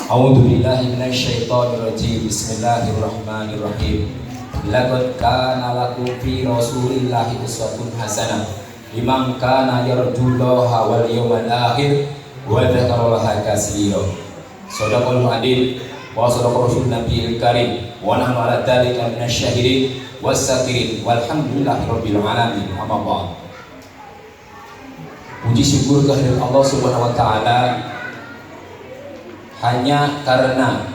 A'udzu billahi minasyaitonir rajim. Bismillahirrahmanirrahim. Laqad kana lakum fi Rasulillahi uswatun hasanah liman kana yarjullaha wal yawmal akhir wa dzakarallaha katsiran. Shadaqal adil wa shadaqa rasul nabiyil karim wa nahnu ala dzalika minasyahidin wassakirin walhamdulillahi rabbil alamin. Amma ba'd. Puji syukur kehadirat Allah Subhanahu wa taala. Hanya karena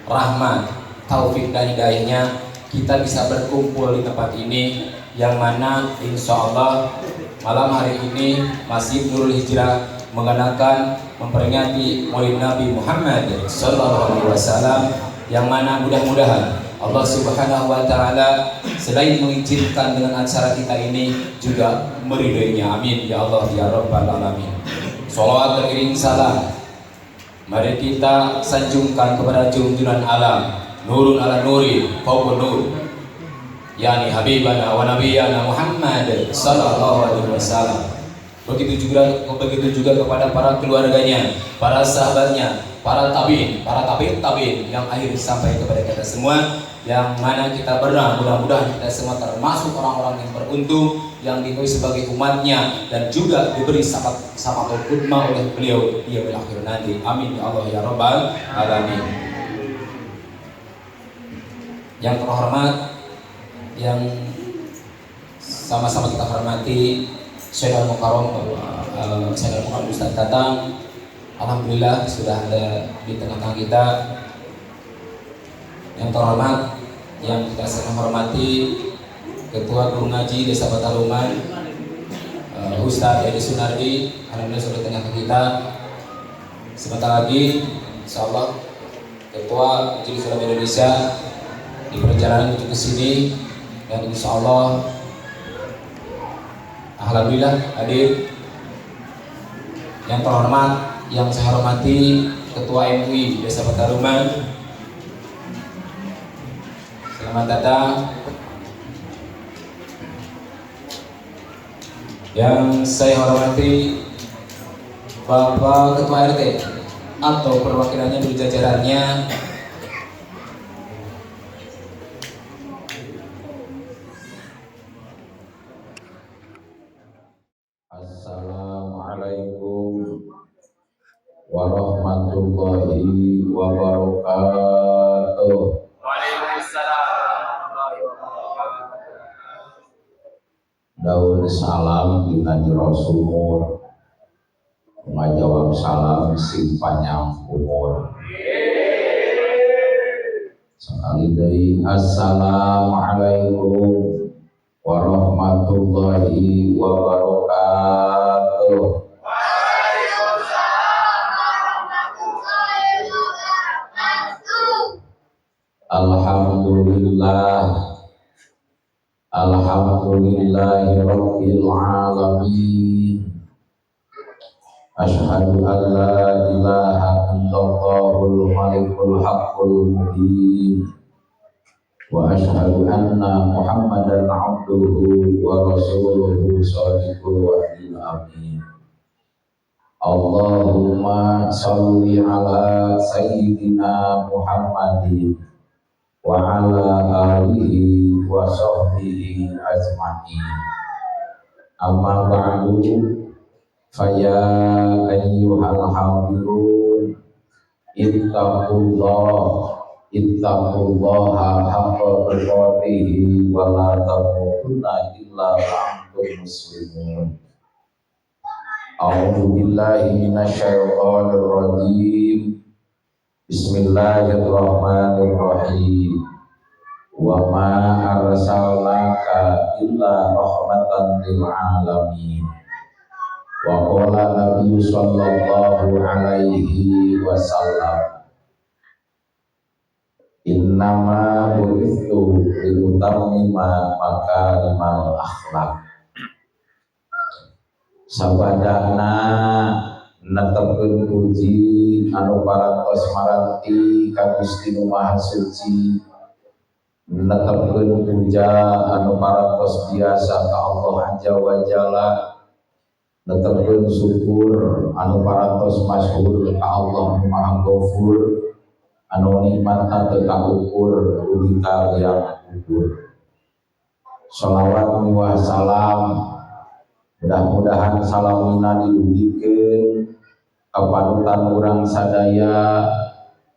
rahmat, taufik dan hidayahnya kita bisa berkumpul di tempat ini, yang mana insya Allah malam hari ini Masjid Nurul Hijrah mengadakan memperingati Maulid Nabi Muhammad Sallallahu Alaihi Wasallam, yang mana mudah-mudahan Allah Subhanahu Wa Taala selain mengizinkan dengan acara kita ini juga meridhoinya. Amin ya Allah ya Rabbal Alamin. Sholawat beriring salam mari kita sanjungkan kepada junjungan alam, nurun ala nuri fawqa nur, yakni habibana wa nabiyana Muhammad sallallahu alaihi wasallam. Begitu juga kepada para keluarganya, para sahabatnya, para tabi'in yang akhir sampai kepada kita semua, yang mana kita mudah-mudahan kita semua termasuk orang-orang yang beruntung, yang diakui sebagai umatnya dan juga diberi syafaat khutbah oleh beliau di akhir nanti. Amin ya Allah ya Rabbal Alamin. Yang terhormat, yang sama-sama kita hormati Sayyidul Mukarram Ustaz Tatang, alhamdulillah sudah ada di tengah-tengah kita. Yang terhormat, yang kita sangat hormati Ketua Guru Ngaji Desa Pataluman, Ustaz Edi Sunardi, alhamdulillah sudah di tengah kita. Sebentar lagi, insya Allah Ketua Majelis Ulama Indonesia di perjalanan menuju ke sini, dan insya Allah alhamdulillah hadir. Yang terhormat, yang saya hormati Ketua MUI Desa Pataluman, selamat datang. Yang saya hormati Bapak Ketua RT atau perwakilannya di jajarannya, Assalamualaikum warahmatullahi wabarakatuh. Daun salam dina jero sumur, ngajawab salam sing panjang umur. Sekali deui assalamualaikum warahmatullahi wabarakatuh. Alhamdulillah, alhamdulillahi rabbil alamin. Asyhadu an la ilaha illallahul malikul haqqul mubin, wa asyhadu anna Muhammadan abduhu wa rasuluhu shadiqul wa'dil amin. Allahumma sholli ala sayyidina Muhammadin wa ala alihi wa sahbihi ajma'in. Amma ba'du, faya ayyuhal hadirun ittaqullaha haqqa tuqatih wa la tamutunna illa wa antum muslimun. A'udzu billahi minasyaitonir rajim. Bismillahirrahmanirrahim. Wa ma arsalnaka illa rahmatan lil alamin. Wa qala Nabi sallallahu alaihi wasallam, innama bu'ithu liutammima makarimal akhlaq. Sabadana netepkeun puji anu parantos maranti ka Gusti Nu Maha Suci, netepkeun puja anu parantos biasa ka Allah Azza wa Jalla, netepkeun syukur anu parantos masyhur ka Allah Maha Ghafur anu nikmatna teu kaukur dugi ka yang ukur. Shalawat miwah salam mudah-mudahan salamina didugikeun ka panutan urang sadaya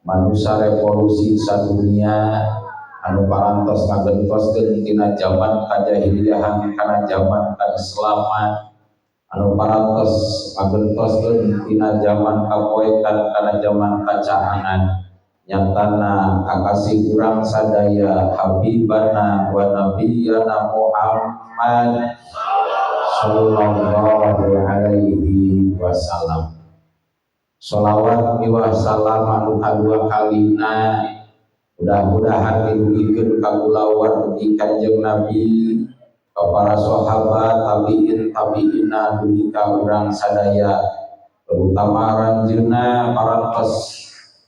manusia revolusi sadunia anu parantos ngagentoskeun tina zaman kajahiliahan kana zaman kaislaman anu parantos ngagentoskeun tina zaman kapoekan kana zaman kacahangan nyatana kakasih urang sadaya habibana wa nabiyana Muhammad sallallahu alaihi wasallam. Sholawat miwah salam anu kadua kalina mudah-mudahan dirugikeun ka kulawarga Kanjeng Nabi, ka para sahabat, tabi'ina dugi ka urang sadaya, terutama ranjeunna parantos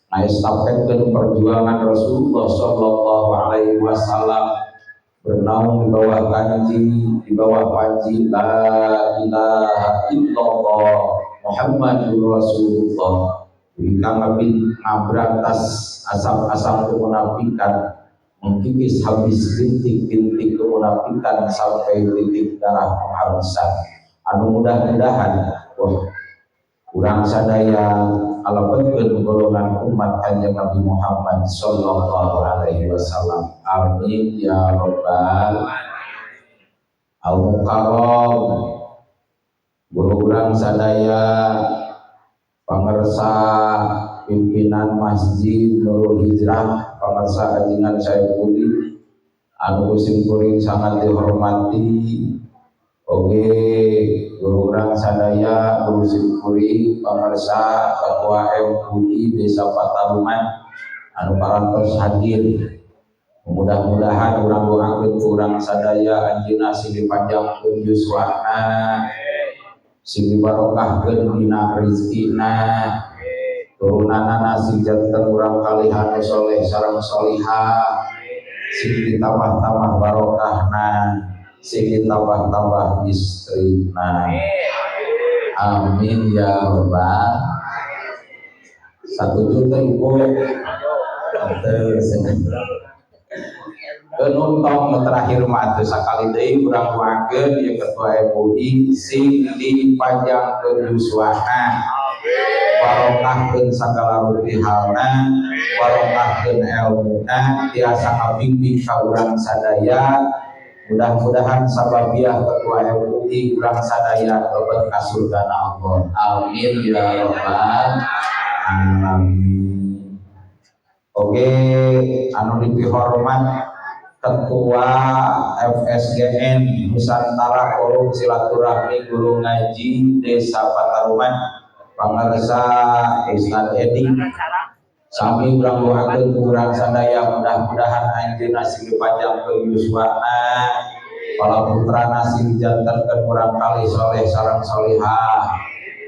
ngaestafetkeun perjuangan Rasulullah sallallahu alaihi wasallam bernaung di bawah kanji, di bawah panji la ilaha illallah Muhammadur Rasulullah. Bikang ngabin ngabrantas asap-asap kemunafikan, mengkikis habis bintik-bintik kemunafikan sampai titik darah penghabisan. Anu mudah-mudahan urang sadaya alapetkeun golongan umat Kanjeng Nabi Muhammad sallallahu alaihi wasallam. Amin ya rabbal al-mukarram. Guru urang sadaya pangersa pimpinan Masjid Nurul Hijrah, pangersa ajengan Saifudi anu kuring sangat dihormati. Oke, guru urang sadaya guru simkuring pangersa ketua MUI Desa Pataruman anu parantos hadir. Mudah-mudahan urang doakeun urang sadaya anjeunna sing dipanjangkeun yuswana, sing dibarokahkeun dina rezekina, turunanana sing janten urang kalihan soleh sareng solihah, sing ditambah-tambah barokahna, sing ditambah-tambah istrina. Amin ya rabbal. Satu juta ibu penuntong terakhir mah sakali deui urang doakeun yang ketua MUI sing dipanjangkeun yuswana, barokahkeun sagala rupihalna, barokahkeun ilmuna, tiasa ngabimbing ka urang sadaya. Mudah-mudahan sababiah ketua MUI urang sadaya lebet ka surgana Allah. Amin ya rabbal alamin. Oke, anu dipihormat Ketua FSGN Nusantara Forum Silaturahmi Guru Ngaji Desa Pataruman, pangersa Ustaz Edi, sami urang doakeun urang sadaya mudah-mudahan anjeunna sing dipanjangkeun yuswana, para putrana sing dijantenkeun urang kali soleh sareng solihah,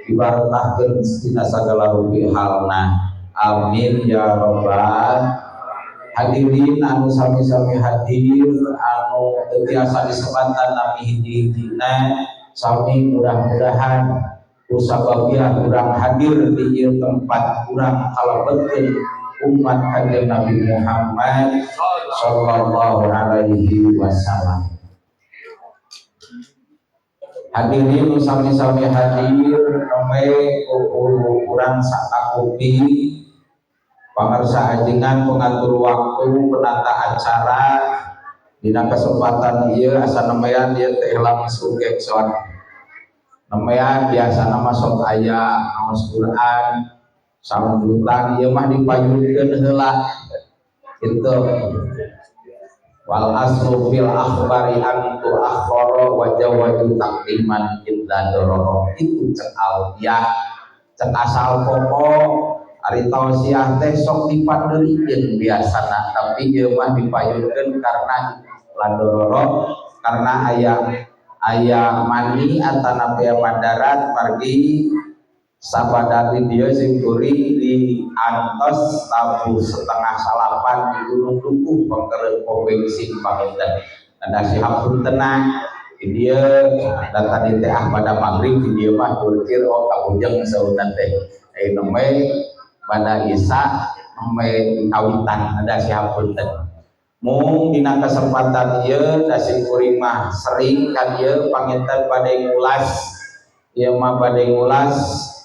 dibarokahkeun dina sagala rupi halna. Amin ya rabbal. Hadirin anu sami-sami hadir, anu tiasa disebatan nami hiji-hijina, sami mudah-mudahan usababiah urang hadir di ieu tempat urang kalebetkeun umat Kanjeng Nabi Muhammad sallallahu alaihi wasallam. Hadirin sami-sami hadir nome urang sakakupi pangersa ajengan pengatur waktu penata acara dina kesempatan ieu asa nemean ieu teh langsung gekson nemean biasa nama sok aya ngaos Quran sambutan ieu mah dipayunkeun heula kitu. Wal aslu fil akhbari antu akhara wa jawaju taqdiman illa dororo. Itu cek alfiah, cek asal pokok ari tausiah teh sok dipandeurikeun biasana, tapi ieu mah dipayunkeun karena ladororo, karena aya mani antana pea mandarat margi sabadari dia sing kuring di antos tabu setengah salapan di Gunung Dukuh pangkeureun pom bensin panginten. Ada si hampun tenang dia dan tadi teh pada maghrib dia mah berkir oh kabujang saunan teh namanya pada Isa namanya kawitan ada siapun teh mung dina kesempatan ieu dasi kuring mah sering kan ieu panginten bade ngulas ieu mah bade ngulas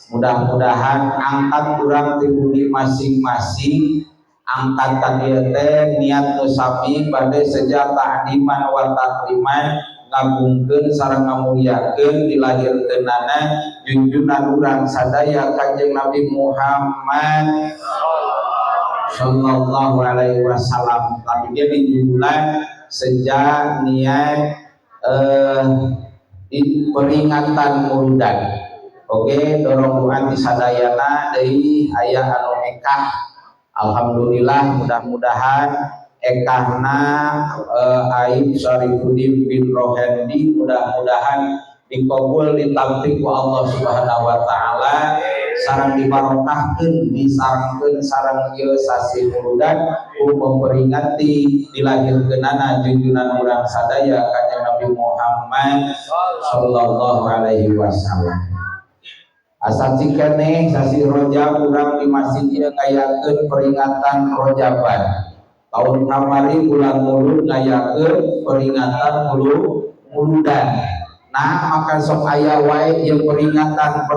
mudah-mudahan angkat urang ti budi masing-masing angkatan ieu teh niat nu sami bade sejata adiman wa takriman ngagungkeun sareng ngamuliakeun dilahirkeunana junjungan urang sadaya Kanjeng Nabi Muhammad sallallahu alaihi wasallam. Tapi dia dijunjungan sejak niat peringatan muludan. Oke, dorong doa di sadayana deui aya anu ekah. Alhamdulillah mudah-mudahan ekahna Aib Syarifuddin bin Rohendi mudah-mudahan dikabul ditampik ku Allah Subhanahu wa taala sareng dibarokahkeun disarengkeun sareng ieu sasi muludan ku memperingati dilahirkeunana junjungan urang sadaya Kanjeng Nabi Muhammad sallallahu alaihi wasallam. Asal cikene sasi Rajab urang di masjid ieu ngayakeun peringatan Rajaban. Tahun kamari bulan Mulud ngayakeun peringatan muludan. Nah maka sok aya wae ieu peringatan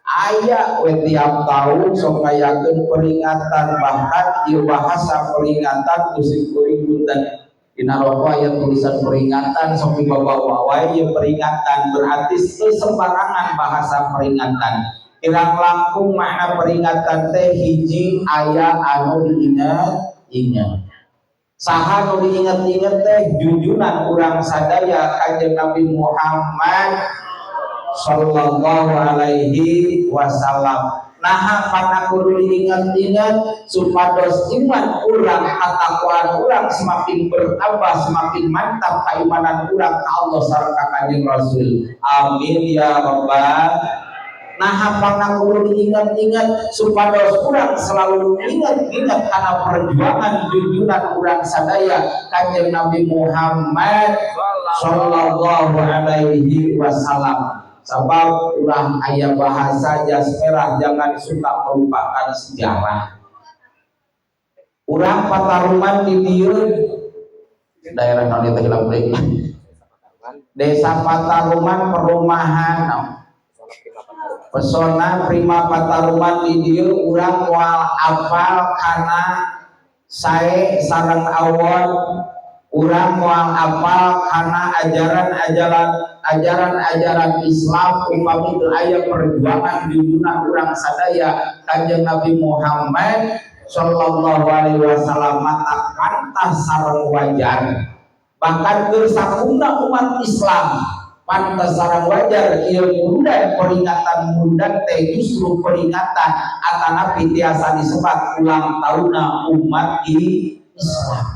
aya we tiap tahun sok ngayakeun peringatan bahkan ieu bahasa peringatan tusik kuring punten dina roko aya tulisan peringatan sok dibawa wae ieu peringatan berarti sembarangan bahasa peringatan. Kirang langkung makna peringatan teh hiji aya anu diingat-ingat. Saha nu diingat-ingat teh junjungan urang sadaya Kanjeng Nabi Muhammad sallallahu alaihi wasallam. Nah pana kudu diingat-ingat supados iman urang katakwaan urang semakin bertambah semakin mantap keimanan urang ka Allah sareng ka Kanjeng Rasul. Amin ya rabbal. Nah apakah kudu diingat-ingat supados urang selalu ingat-ingat karena perjuangan junjungan urang sadaya Kanjeng Nabi Muhammad sallallahu alaihi wasallam. Sebab urang aya bahasa jas merah jangan suka melupakan sejarah. Urang Pataruman di dieu daerah naon teh hilang deui. Desa Pataruman perumahan Pesona Prima Pataruman di dieu urang moal apal kana sae sareng awon urang moal apal kana ajaran Islam upami teu aya perjuangan junjungan urang sadaya Kanjeng Nabi Muhammad sallallahu alaihi wasallam mata pantas sareng wajar bahkan keur sakuna umat Islam pantas sareng wajar ieu muludan peringatan muludan teh justru peringatan atanapi tiasa disebat ulang tahunna umat Islam.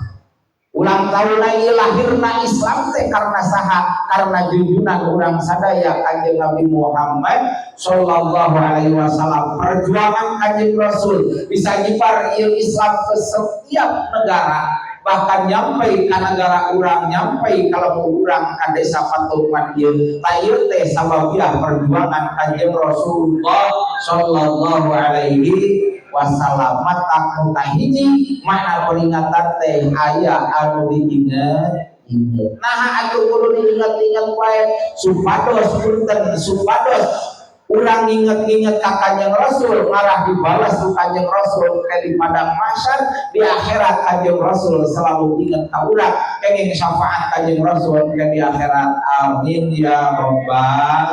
Ulang tahunna ieu lahirna Islam teh karena saha? Karena junjungan urang sadaya Kanjeng Nabi Muhammad sallallahu alaihi wasallam. Perjuangan Kanjeng Rasul bisa nyebar ieu Islam ke setiap negara. Bahkan nyampai ke negara urang, nyampai kalau urang ka desa Pataruman ieu ieu teh sababiah perjuangan Kanjeng Rasulullah sallallahu alaihi wasallam. Mata nu kahiji makna peringatan teh aya anu diingat-ingat. Nah atuh kudu diingat-ingat wae supados punten supados urang inget-inget ka Kanjeng Rasul marah dibalas ku Kanjeng Rasul di padang mahsyar di akhirat Kanjeng Rasul selalu inget ka urang kenging syafaat Kanjeng Rasul di akhirat. Amin ya rabbal.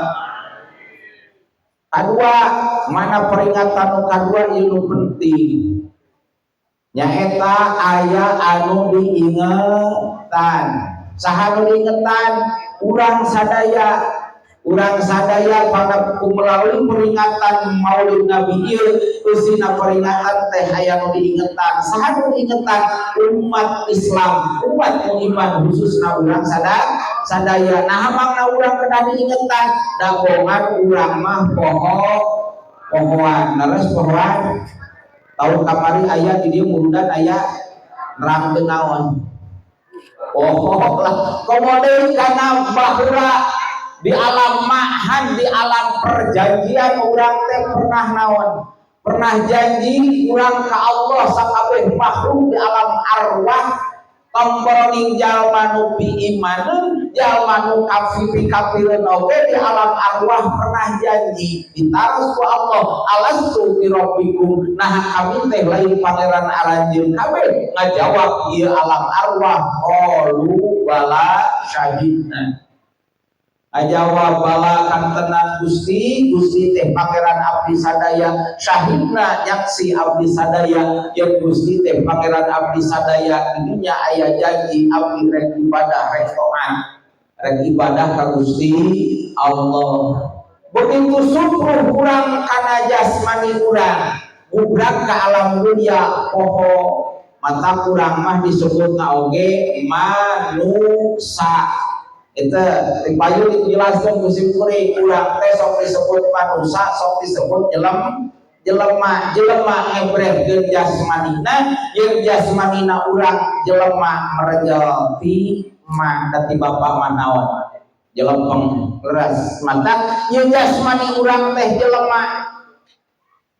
Kadua mana peringatan nu kadua ieu penting nyaeta aya anu diingetan. Saha nu diingetan? Urang sadaya pada melalui peringatan Maulid Nabi ieu usina peringatan teh aya nu diingetan. Saha nu diingetan? Umat Islam, umat iman khususna urang sadaya. Nah mangna urang kedah diingetan dagongan urang mah pohoan leres pohoan. Tahun kamari aya di dieu muludan aya nerangkeun naon? Oh lah, kemudian karena bahwa di alam mahan, di alam perjanjian orang teh pernah naon, pernah janji orang ke Allah sakabeh makhluk di alam arwah tombroning jalma nu imaneun jalma nu kafireun oge di alam arwah pernah janji ditaros ku Allah alastu bi rabbikum nah kami teh lain pangeran aranjeun kabeh ngajawab ieu alam arwah qalu bala syahidna ajawab bala kan tenang Gusti teh pangeran abdi sadaya syahidna nyaksi abdi sadaya yang Gusti teh pangeran abdi sadaya di dunia aya janji abdi rek ibadah rek taat rek ibadah ka Gusti Allah begitu subuh urang kana jasmani urang budak ka alam dunia poho mata urang mah disebutna oge manusa itu dipayu dijelaskan musim kuring ulang teh sok disebut manusia sok disebut jelema ngebrehkeun jasmanina yang jasmanina urang jelema merejel ti mah da ti bapa manaon jelempeng leres mata yang jasmani urang teh jelema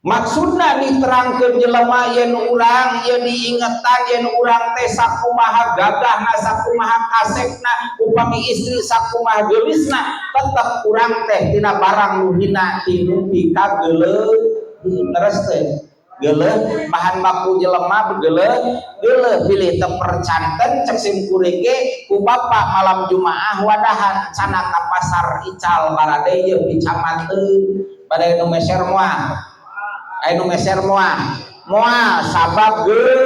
maksudna diterangkeun jelema yen urang yen diingetan yen urang teh sakumaha gagahna sakumaha kasekna upami istri sakumaha geulisna tetep urang teh tina barang nu hina tinupi ka leres teh geuleuh bahan baku jelema geuleuh pilih teu percanten cek sim kuring ge ku bapa malam Jumaah wadahan cana ka pasar ical barade ieu dicamateun bade nu meser moal anu meser moal sabab ge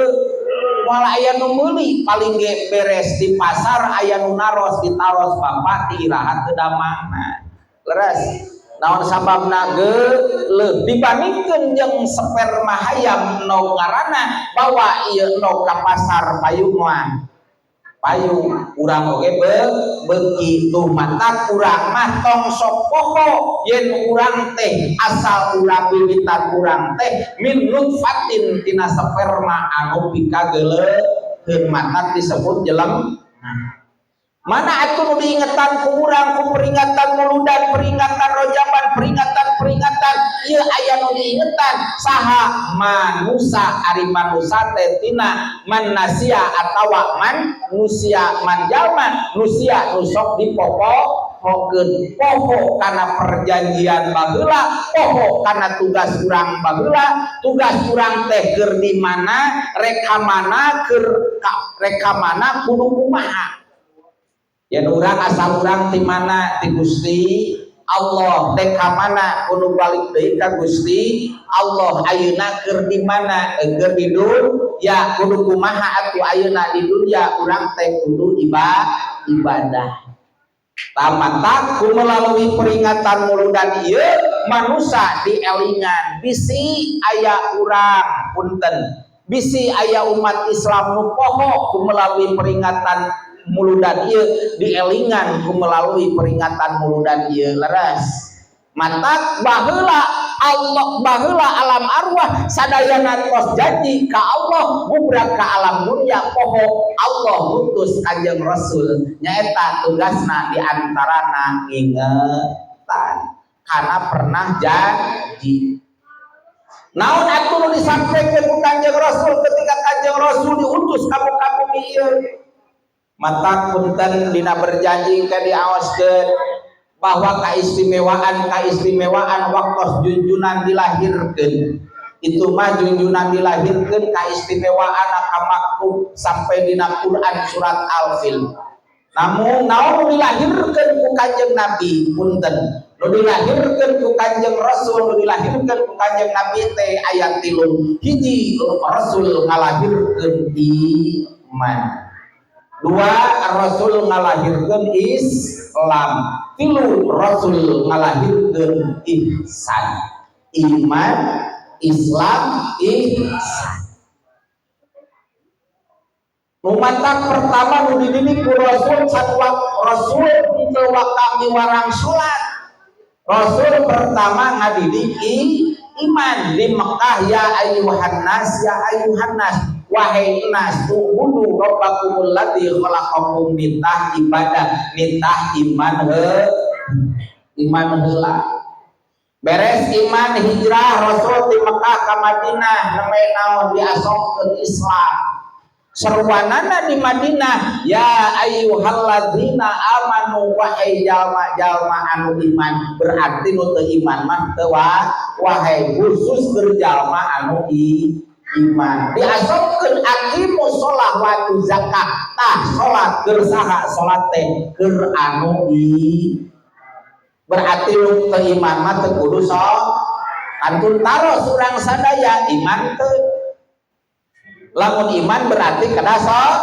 moal aya nu meuli paling ge beres di pasar aya nu naros ditaros bapak diirahat teu damangna leres naon sababna ge leuh dibandingkeun jeung sperma hayam nu ngaranna bawa ieu nu ka pasar payung moal payung urang oge beuki tuh mantap urang mah tong sok poho yen urang teh asal urang wiwitan urang teh min nutfatin tina sperma anu pikageuleuheun mantap disebut jelem mana atuh nu diingetan ku urang ku peringatan muludan peringatan rojaban peringatan ieu aya nu diingetan saha manusa ari manusa teh tina manusia atawa manusia manjalma nusia nu sok dipoho-pokeun poho kana perjanjian baheula poho kana tugas urang baheula tugas urang teh keur di mana rekamana kudu kumaha yen urang asal urang ti mana ti Gusti Allah teh ka mana kudu balik deui ka Gusti Allah ayeuna keur di mana keur di dunya kudu kumaha atuh ayeuna di dunya urang teh kudu ibadah tamata ku melalui peringatan muludan ieu manusia dielingan bisi aya urang punten bisi aya umat Islam nu poho ku melalui peringatan muludan ieu dielingan ku melalui peringatan muludan ieu leres mantak baheula Allah baheula alam arwah sadayana tos janji ka Allah bubrag ka alam dunya poho Allah ngutus Kanjeng Rasul nyaeta tugasna diantarana ngingetan karena pernah janji naon atuh nu disampaikeun ku Kanjeng Rasul ketika Kanjeng Rasul diutus ka bumi ieu mata punten dina berjanji ke diaoskeun bahwa keistimewaan waktu junjunan dilahirkeun itu mah junjunan dilahirkeun keistimewaan ka maktub sampai dina Quran surat Al-Fil namun naon dilahirkeun ku Kanjeng Nabi punten nu dilahirkeun ku Kanjeng Rasul nu dilahirkeun ku Kanjeng Nabi teh aya 3 hiji Rasul ngalahirkeun iman 2 Rasul ngalahirkeun Islam 3 Rasul ngalahirkeun ihsan iman Islam ihsan Umatang pertama nu dididik ku Rasul satwa Rasul itu wakami warang salat Rasul pertama ngadidik iman di Mekah ya ayuhan nas wahai nas tu'budu rabbakumul ladzi khalaqakum nitah ibadah nitah iman heula beres iman hijrah Rasul di Mekah ke Madinah namanya naon diasongkeun Islam seruanana di Madinah ya ayyuhalladzina amanu wahai jalma-jalma anu iman berarti nu teu iman mah teu wahai khusus berjalma anu iman diasongkeun aqimu sholat wa zakat tah salat keur saha salat teh keur anu berarti lu teu iman mah teu kudu kantun taros urang sadaya iman teu lamun iman berarti kada salat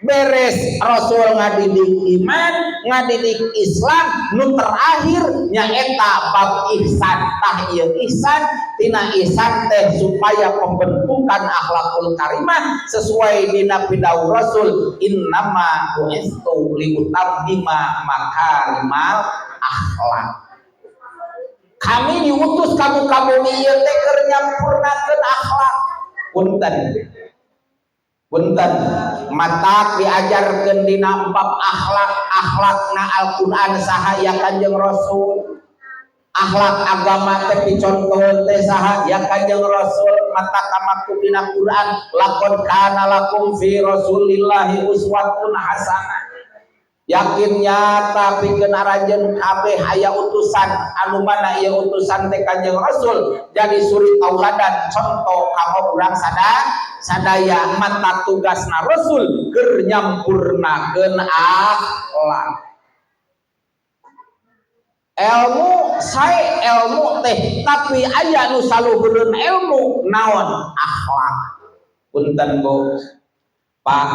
beres Rasul ngadidik iman ngadidik Islam nu terakhir nyaeta bab ihsan tah ieu ihsan tina ihsan teh supaya pembentukan akhlakul karimah sesuai dina pidau Rasul innama bu'istu liutammima makarimal akhlak kami diutus kamu ieu teh keur nyampurnakeun akhlak punten matak diajarkeun dina bab akhlakna Al-Qur'an saha ya Kanjeng Rasul akhlak agama teh dicontoheun teh saha ya Kanjeng Rasul matak kamaku dina Qur'an laqad kana lakum fi rasulillahi uswatun hasanah yakin nyata pikeun arajeun kabeh aya utusan anu mana ieu utusan teh Kanjeng Rasul jadi suri tauladan contoh ka urang sadaya mata tugasna Rasul keur nyampurnakeun akhlak ilmu teh tapi aya nu saluhureun ilmu naon akhlak punten Bu Pak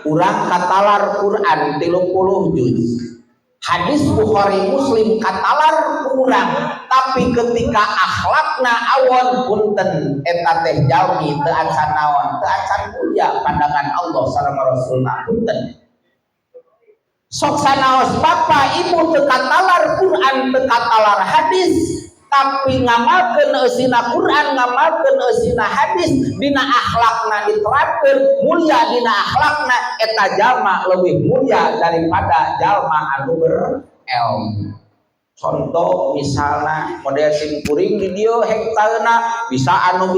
urang katalar Quran 30 juz hadis Bukhari Muslim katalar urang tapi ketika akhlakna awon punten eta teh jalmi teu acan naon teu acan mulia pandangan Allah sareng Rasulna punten sok sanaos bapa ibu teu katalar Quran teu katalar hadis tapi ngamalkeun eusina Quran ngamalkeun eusina hadis dina akhlakna diterapkeun mulia dina akhlakna eta jalma leuwih mulia daripada jalma anu berilmu contoh misalna model simkuring di dieu hektareuna bisa anu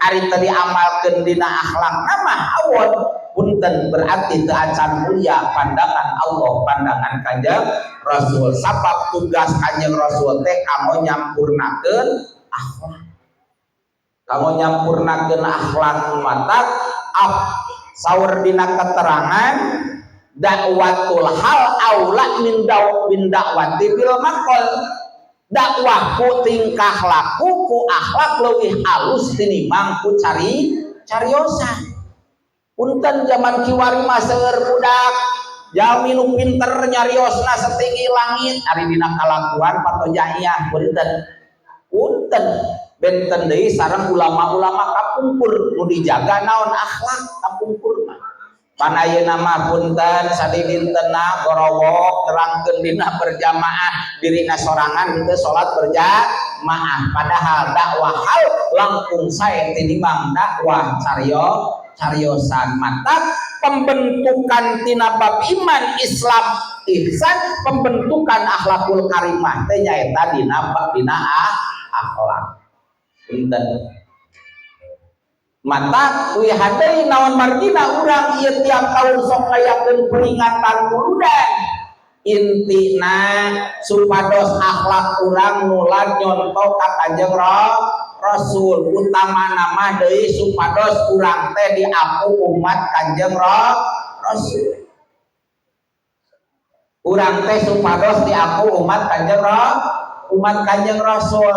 ari teu diamalkeun dina akhlakna mah awon punten berarti teu acan mulia pandangan Allah pandangan Kanjeng Rasul sabab tugas Kanjeng Rasul teh kanggo nyampurnakeun akhlak kanggo nyampurnakeun akhlak matak saur dina keterangan dakwatul hal aula min dakwati bil maqal dakwah ku tingkah laku ku akhlak leuwih alus tinimbang ku cariosan punten zaman kiwari mah seueur budak jalmi nu pinter nyariosna satinggi langit ari dina kalakuan patojaiyah punten benten deui sareng ulama-ulama kapungkur nu dijaga naon akhlak kapungkur mah panayeuna mah punten sadidintena gorowok terangkeun dina berjamaah dirina sorangan henteu salat berjamaah padahal dakwah hal langkung sae tinimbang dakwah cariosan mata pembentukan tina bab iman Islam ihsan pembentukan akhlakul karimah teh nyaeta dina bab dina akhlak punten mata tuh hadai naon margina urang ieu tiap tahun sok ngayakeun peringatan muludan intina supados akhlak urang mulai nyontoh ka Kanjeng Rasul utama nama deui supados urang teh diaku umat Kanjeng Rasul urang teh supados diaku umat Kanjeng Rasul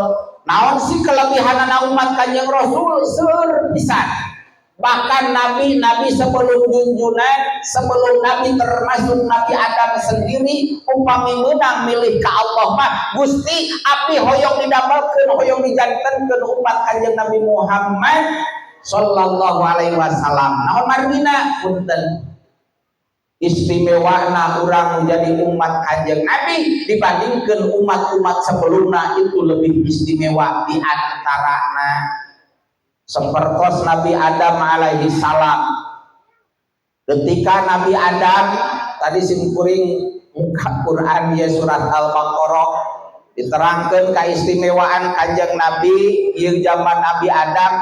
naon sih kelebihanana umat Kanjeng Rasul seueur pisan bahkan nabi sebelum junjunan sebelum nabi termasuk Nabi Adam sendiri upami meunang milih ka Allah mah Gusti abdi hoyong didamel hoyong dijantenkeun umat Kanjeng Nabi Muhammad sallallahu alaihi wasallam naon margina punten istimewana urang menjadi umat Kanjeng Nabi dibandingkan umat-umat sebelumnya itu lebih istimewa di antarana Sapertos Nabi Adam alaihi salam. Ketika Nabi Adam tadi simkuring muka Quran ya surat Al-Baqarah diterangkan keistimewaan Kanjeng Nabi ieu zaman Nabi Adam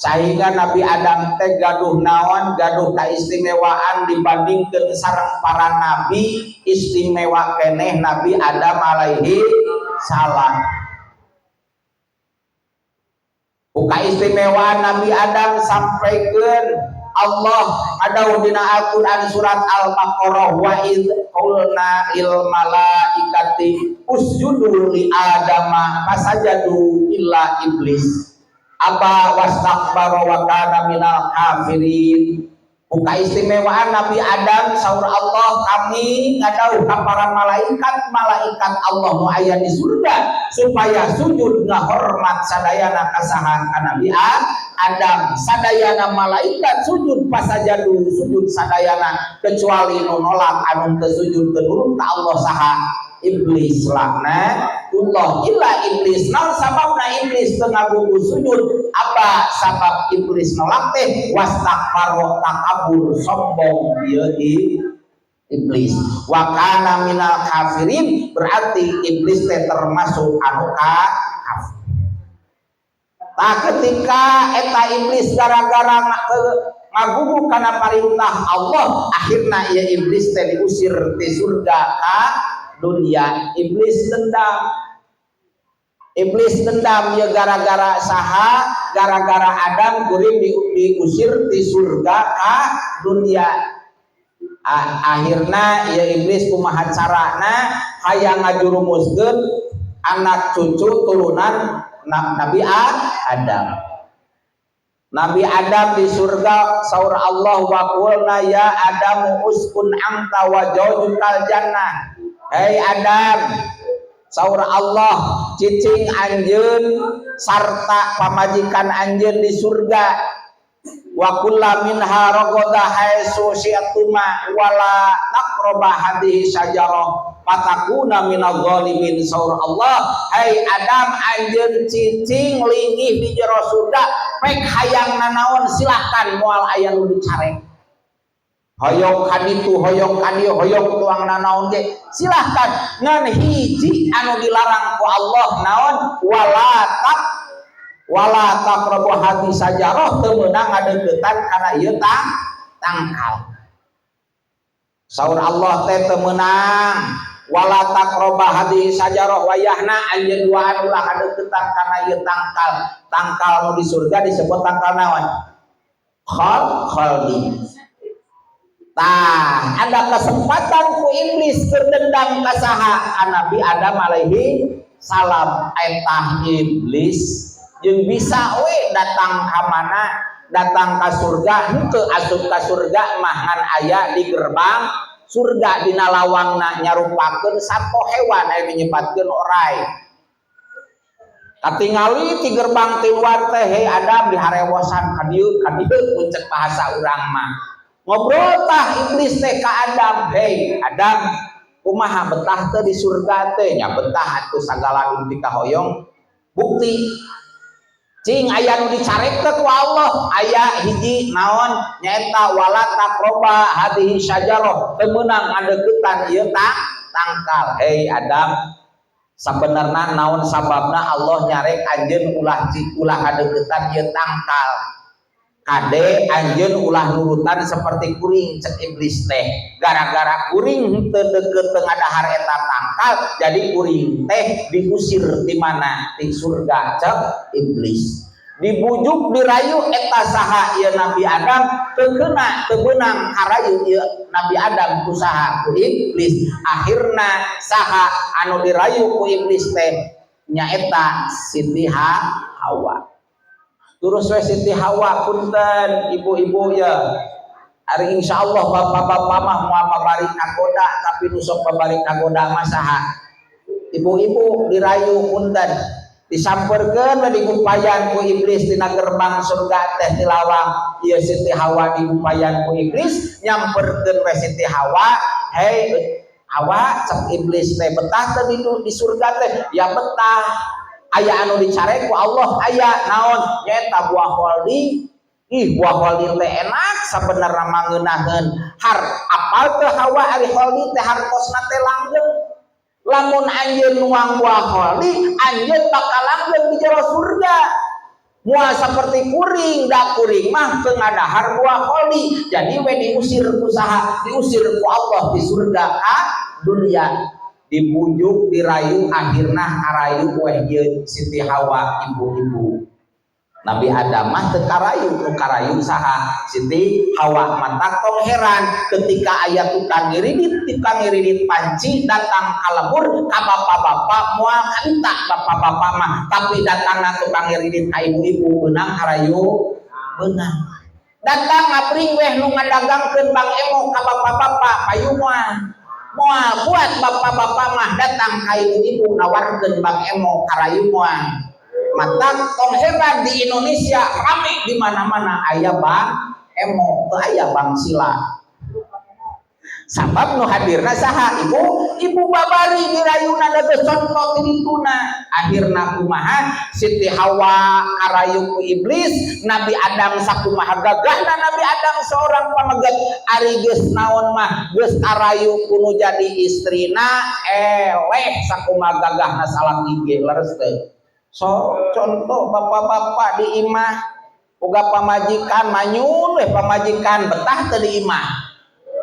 sehingga Nabi Adam teh gaduh naon, gaduh keistimewaan dibandingkan sareng para nabi, istimewa keneh Nabi Adam alaihi salam. Buka istimewaan Nabi Adam sampaikan Allah ada dina Al-Quran surat Al-Baqarah wa idh qulna lil malaikati usjudu li adama fasajadu illa iblis aba wastakbara wa kana minal kafirin. Buka istimewaan Nabi Adam saur Allah kami ngadauh ka para malaikat Allah nu aya di surga supaya sujud ngahormat sadayana kasahan ka Nabi Adam. Sadayana malaikat sujud pasajadu sujud sadayana kecuali nu nolak anu teu sujud teu nurut ka Allah saha iblis laknatullah illa iblis. Naon sababna iblis teu ngagugu sujud? Apa sabab iblis nolak teh? Wastakbaro takabur sombong ieu iblis. Wa kana minal kafirin berarti iblis teh termasuk anu kafir. Tah ketika eta iblis gara-gara ngagugu kana perintah Allah akhirna ieu iblis teh diusir ti surga ka dunia. Iblis dendam ya gara-gara saha, gara-gara Adam kuring diusir di surga ka dunia. Akhirna ya iblis kumaha carana hayang ngajurumuskeun anak cucu turunan Nabi Adam. Nabi Adam di surga saur Allah wa qulna ya Adam uskun anta wa zawjukal jannah. Hei Adam, saur Allah cicing anjeun sarta pamajikan anjeun di surga. Wa kulla minha raqada haitsu syi'tuma wala taqraba hadhihi syajarah fatakuna minadh dhalimin. Saur Allah, hei Adam anjeun cicing linggih di jero surga pek hayang nanaon silahkan moal aya nu dicarek. Hoyong kaditu, hoyong kadieu, hoyong tuang nanaon ge silahkan. Ngan hiji anu dilarang ku Allah naon? Wala taqrabu hati sajarah teu meunang ngadeuketan kana ieu tangkal. Saur Allah teh teu meunang wala taqrabu hati sajarah wayahna anjeun duaan ulah ngadeuketan kana ieu tangkal. Tangkal nu di surga disebut tangkal naon? Khaldi. Tah, ada kesempatan ku iblis berdendam ka saha Nabi Adam alaihi salam. Etah iblis jeung bisa we datang ka mana? Datang ka surga, henteu asup ka surga mah ngan aya di gerbang surga dina lawangna nyarupakeun sapo hewan anu nyepatkeun oray. Katingali ti gerbang ti luar teh hei Adam diharewosan ka dieu muncul bahasa urang mah. Ngobrol tah iblis teh ka Adam, hei Adam kumaha betah teh di surga teh? Nya betah atuh sagala nu dikahoyong. Bukti cing aya nu dicarek teh ku Allah, aya hiji naon nyaeta wala taqroba hadhihi syajarah teu meunang ngadeuketan ieu tangkal. Hei Adam, sabenerna naon sababna Allah nyarek anjeun ulah ngadeuketan ieu tangkal? Kade anjeun ulah nurutan seperti kuring cek iblis teh. Gara-gara kuring teu deukeut teu ngadahar eta tangkal jadi kuring teh diusir di mana? Di surga cek iblis. Dibujuk dirayu eta saha ieu Nabi Adam teu keuna teu beunang harayu ieu Nabi Adam ku saha? Ku iblis. Akhirna saha anu dirayu ku iblis teh nyaeta Siti Hawa. Terus we Siti Hawa punten ibu-ibu ya. Ari insyaallah bapak-bapak mah moal babari kagoda tapi nu sok babari kagoda mah saha? Ibu-ibu dirayu punten. Disampeurkeun we digupayan ku iblis dina gerbang surga teh di lawang. Ieu Siti Hawa digupayan ku iblis nyamperkeun we Siti Hawa, "Hei Hawa, cek iblis teh betah teh di surga teh?" Ya betah. aya anu dicare ku Allah aya naon nyaeta buah holdi. Ih buah holdi teh enak sabenerna mah ngeunaheun har apal teu Hawa ari holdi teh hartosna teh langgeng. Lamun anjeun nuang buah holdi anjeun bakal langgeng di jero surga. Moal seperti kuring da kuring mah teu ngadahar buah holdi. Jadi we diusir usaha diusir ku Allah di surga ka dunia. Dibujuk dirayu akhirna arayu weh ieu Siti Hawa ibu-ibu. Nabi Adam mah teu karayu, nu karayu saha Siti Hawa. Mata tong heran ketika aya tukang ngiridit panci datang kalebur ka bapak-bapak moal kanta bapak-bapak mah, tapi datangna tukang ngiridit ka ibu-ibu beunang karayu beunang. Datang ngabring weh nu ngadagangkeun Bang Emo ka bapak-bapak payu moal buat bapak-bapak mah datang ka ibu-ibu nawarkeun Bang Emo karayu moal. Mata tong heran di Indonesia rame di mana-mana aya Bang Emo teu aya Bang Sila. Sabab nu hadirna saha ibu babari dirayuna da geus conto ti dituna. Akhirna kumaha Siti Hawa karayu ku iblis, Nabi Adam sakumaha gagahna Nabi Adam seorang pamegat ari geus naon mah geus karayu kudu jadi istrina eleh sakumaha gagahna salaki ge leres teu. So contoh bapak-bapak di imah boga pamajikan manyun weh pamajikan betah teu di imah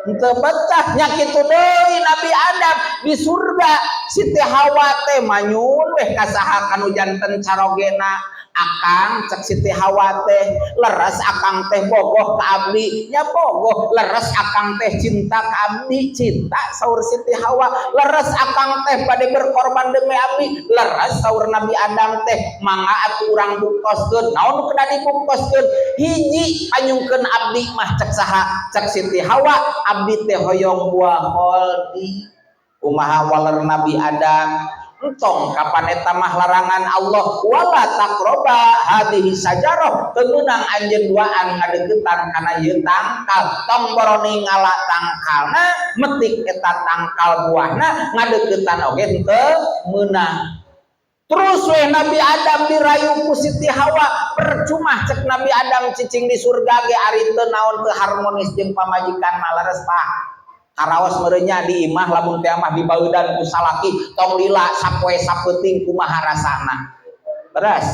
henteu betah nya kitu deui Nabi Adam di surga. Siti Hawa teh manyun weh ka saha kanu janten carogena akang cek Siti Hawa teh leres akang teh bogoh ka abdi nya bogoh leres akang teh cinta ka abdi cinta saur Siti Hawa leres akang teh bade berkorban demi abdi leres saur Nabi Adam teh mangga atuh urang bukoskeun naon kena dibukoskeun hiji anyungkeun abdi mah cek saha cek Siti Hawa abdi teh hoyong buah holdi kumaha waler Nabi Adam entong kapan eta mah larangan Allah wala taqroba hadhihi sajarah teu meunang anjeun duaan ngadeuketan kana ieu tangkal tong boroni ngala tangkalna metik eta tangkal buahna ngadeuketan oge teu meunang. Terus weh Nabi Adam dirayu ku Siti Hawa percuma cek Nabi Adam cicing di surga ge ari teu naon teu harmonis jeung pamajikan mah leres Pak. Karaos merenya di imah lamun teh mah dibaeudan ku salaki tong lila sapoe sapeuting kumaha rasana. Terus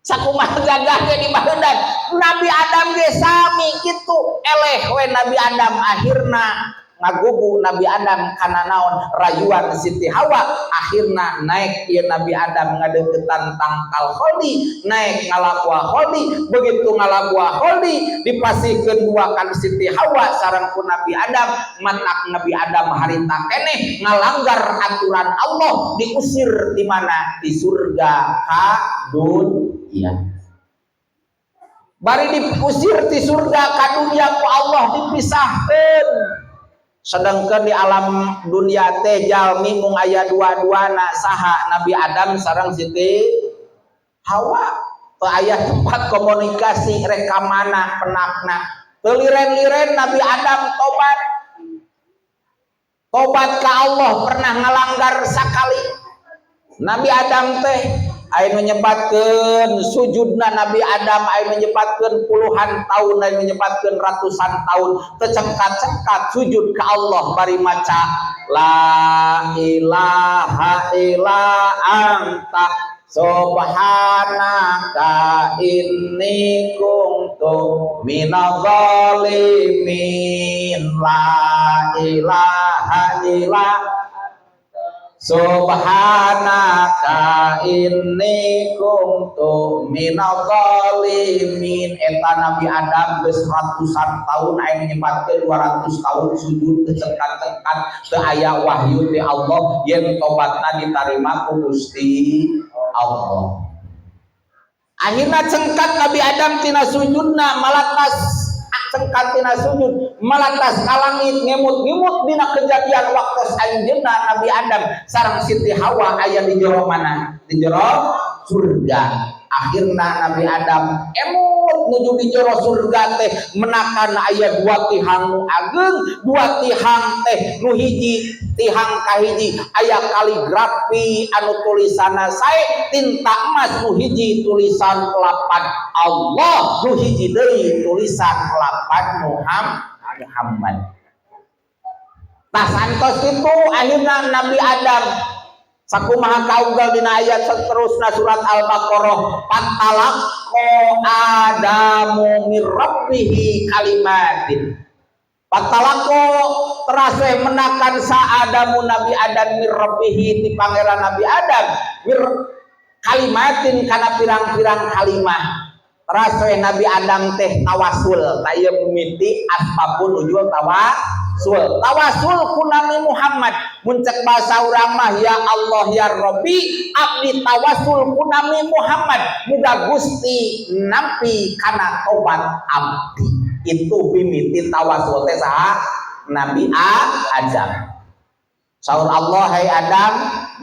sakumaha gagah ge dibaeudan Nabi Adam ge sami kitu eleh we Nabi Adam akhirna ngagugu Nabi Adam kana naon rayuan Siti Hawa akhirna naik ieu Nabi Adam ngadeuketan tangkal holdi naik ngalabuah holdi begitu ngalabuah holdi dipasihkeun duakan Siti Hawa sareng ku Nabi Adam matak Nabi Adam harita keneh ngalanggar aturan Allah diusir di mana di surga ka dunia. Bari diusir di surga ka dunia ku Allah dipisahkeun. Sedangkan di alam dunia teh jalmi mung aya dua-duana saha Nabi Adam sareng Siti Hawa teu aya tempat komunikasi rekamana penakna teu liren-liren Nabi Adam tobat ka Allah pernah ngalanggar sakali. Nabi Adam teh aya nyebatkeun sujudna Nabi Adam aya nyebatkeun puluhan tahun aya nyebatkeun ratusan tahun tecengkat-cengkat sujud ka Allah bari maca la ilaha illa anta subhanaka inni kuntu minadz zalimin la ilaha illa subhanaka inni kuntu minadz zalimin. Eta Nabi Adam geus ratusan tahun aya nyebatkeun 200 tahun sujud tecengkat-cengkat teu aya wahyu ti Allah yen tobatna ditarima ku Gusti Allah. Akhirna cengkat Nabi Adam tina sujudna malatas cengkat tina sujud malatas ka langit ngemut-ngemut dina kejadian waktu anjeunna Nabi Adam sareng Siti Hawa aya di jero mana? Di jero surga. akhirna Nabi Adam emut nuju di jero surga teh menakan aya dua tihang nu ageng, dua tihang teh nu hiji tihang kahiji aya kaligrafi anu tulisanna sae tinta emas, nu hiji tulisan lapan Allah, nu hiji deui tulisan lapan Muhammad. Tah santos kitu akhirna Nabi Adam sakumaha kaunggal dina ayat saterusna surat Al-Baqarah, pantalaqqa Adamu mir rabbihi kalimatin. Pantalaqqa terase menakan sa Adamu Nabi Adam mir rabbihi ti pangeran Nabi Adam mir kalimatin kana pirang-pirang kalimah. Terase Nabi Adam teh tawasul, taya mimiti asbabun nuzul tawasul ku Nabi Muhammad. Muncak bahasa urang mah ya Allah ya Rabbi abdi tawasul ku Nabi Muhammad muga Gusti nampi kana tobat abdi. Itu mimiti tawasul teh saha Nabi Adam. Saur Allah, hai Adam,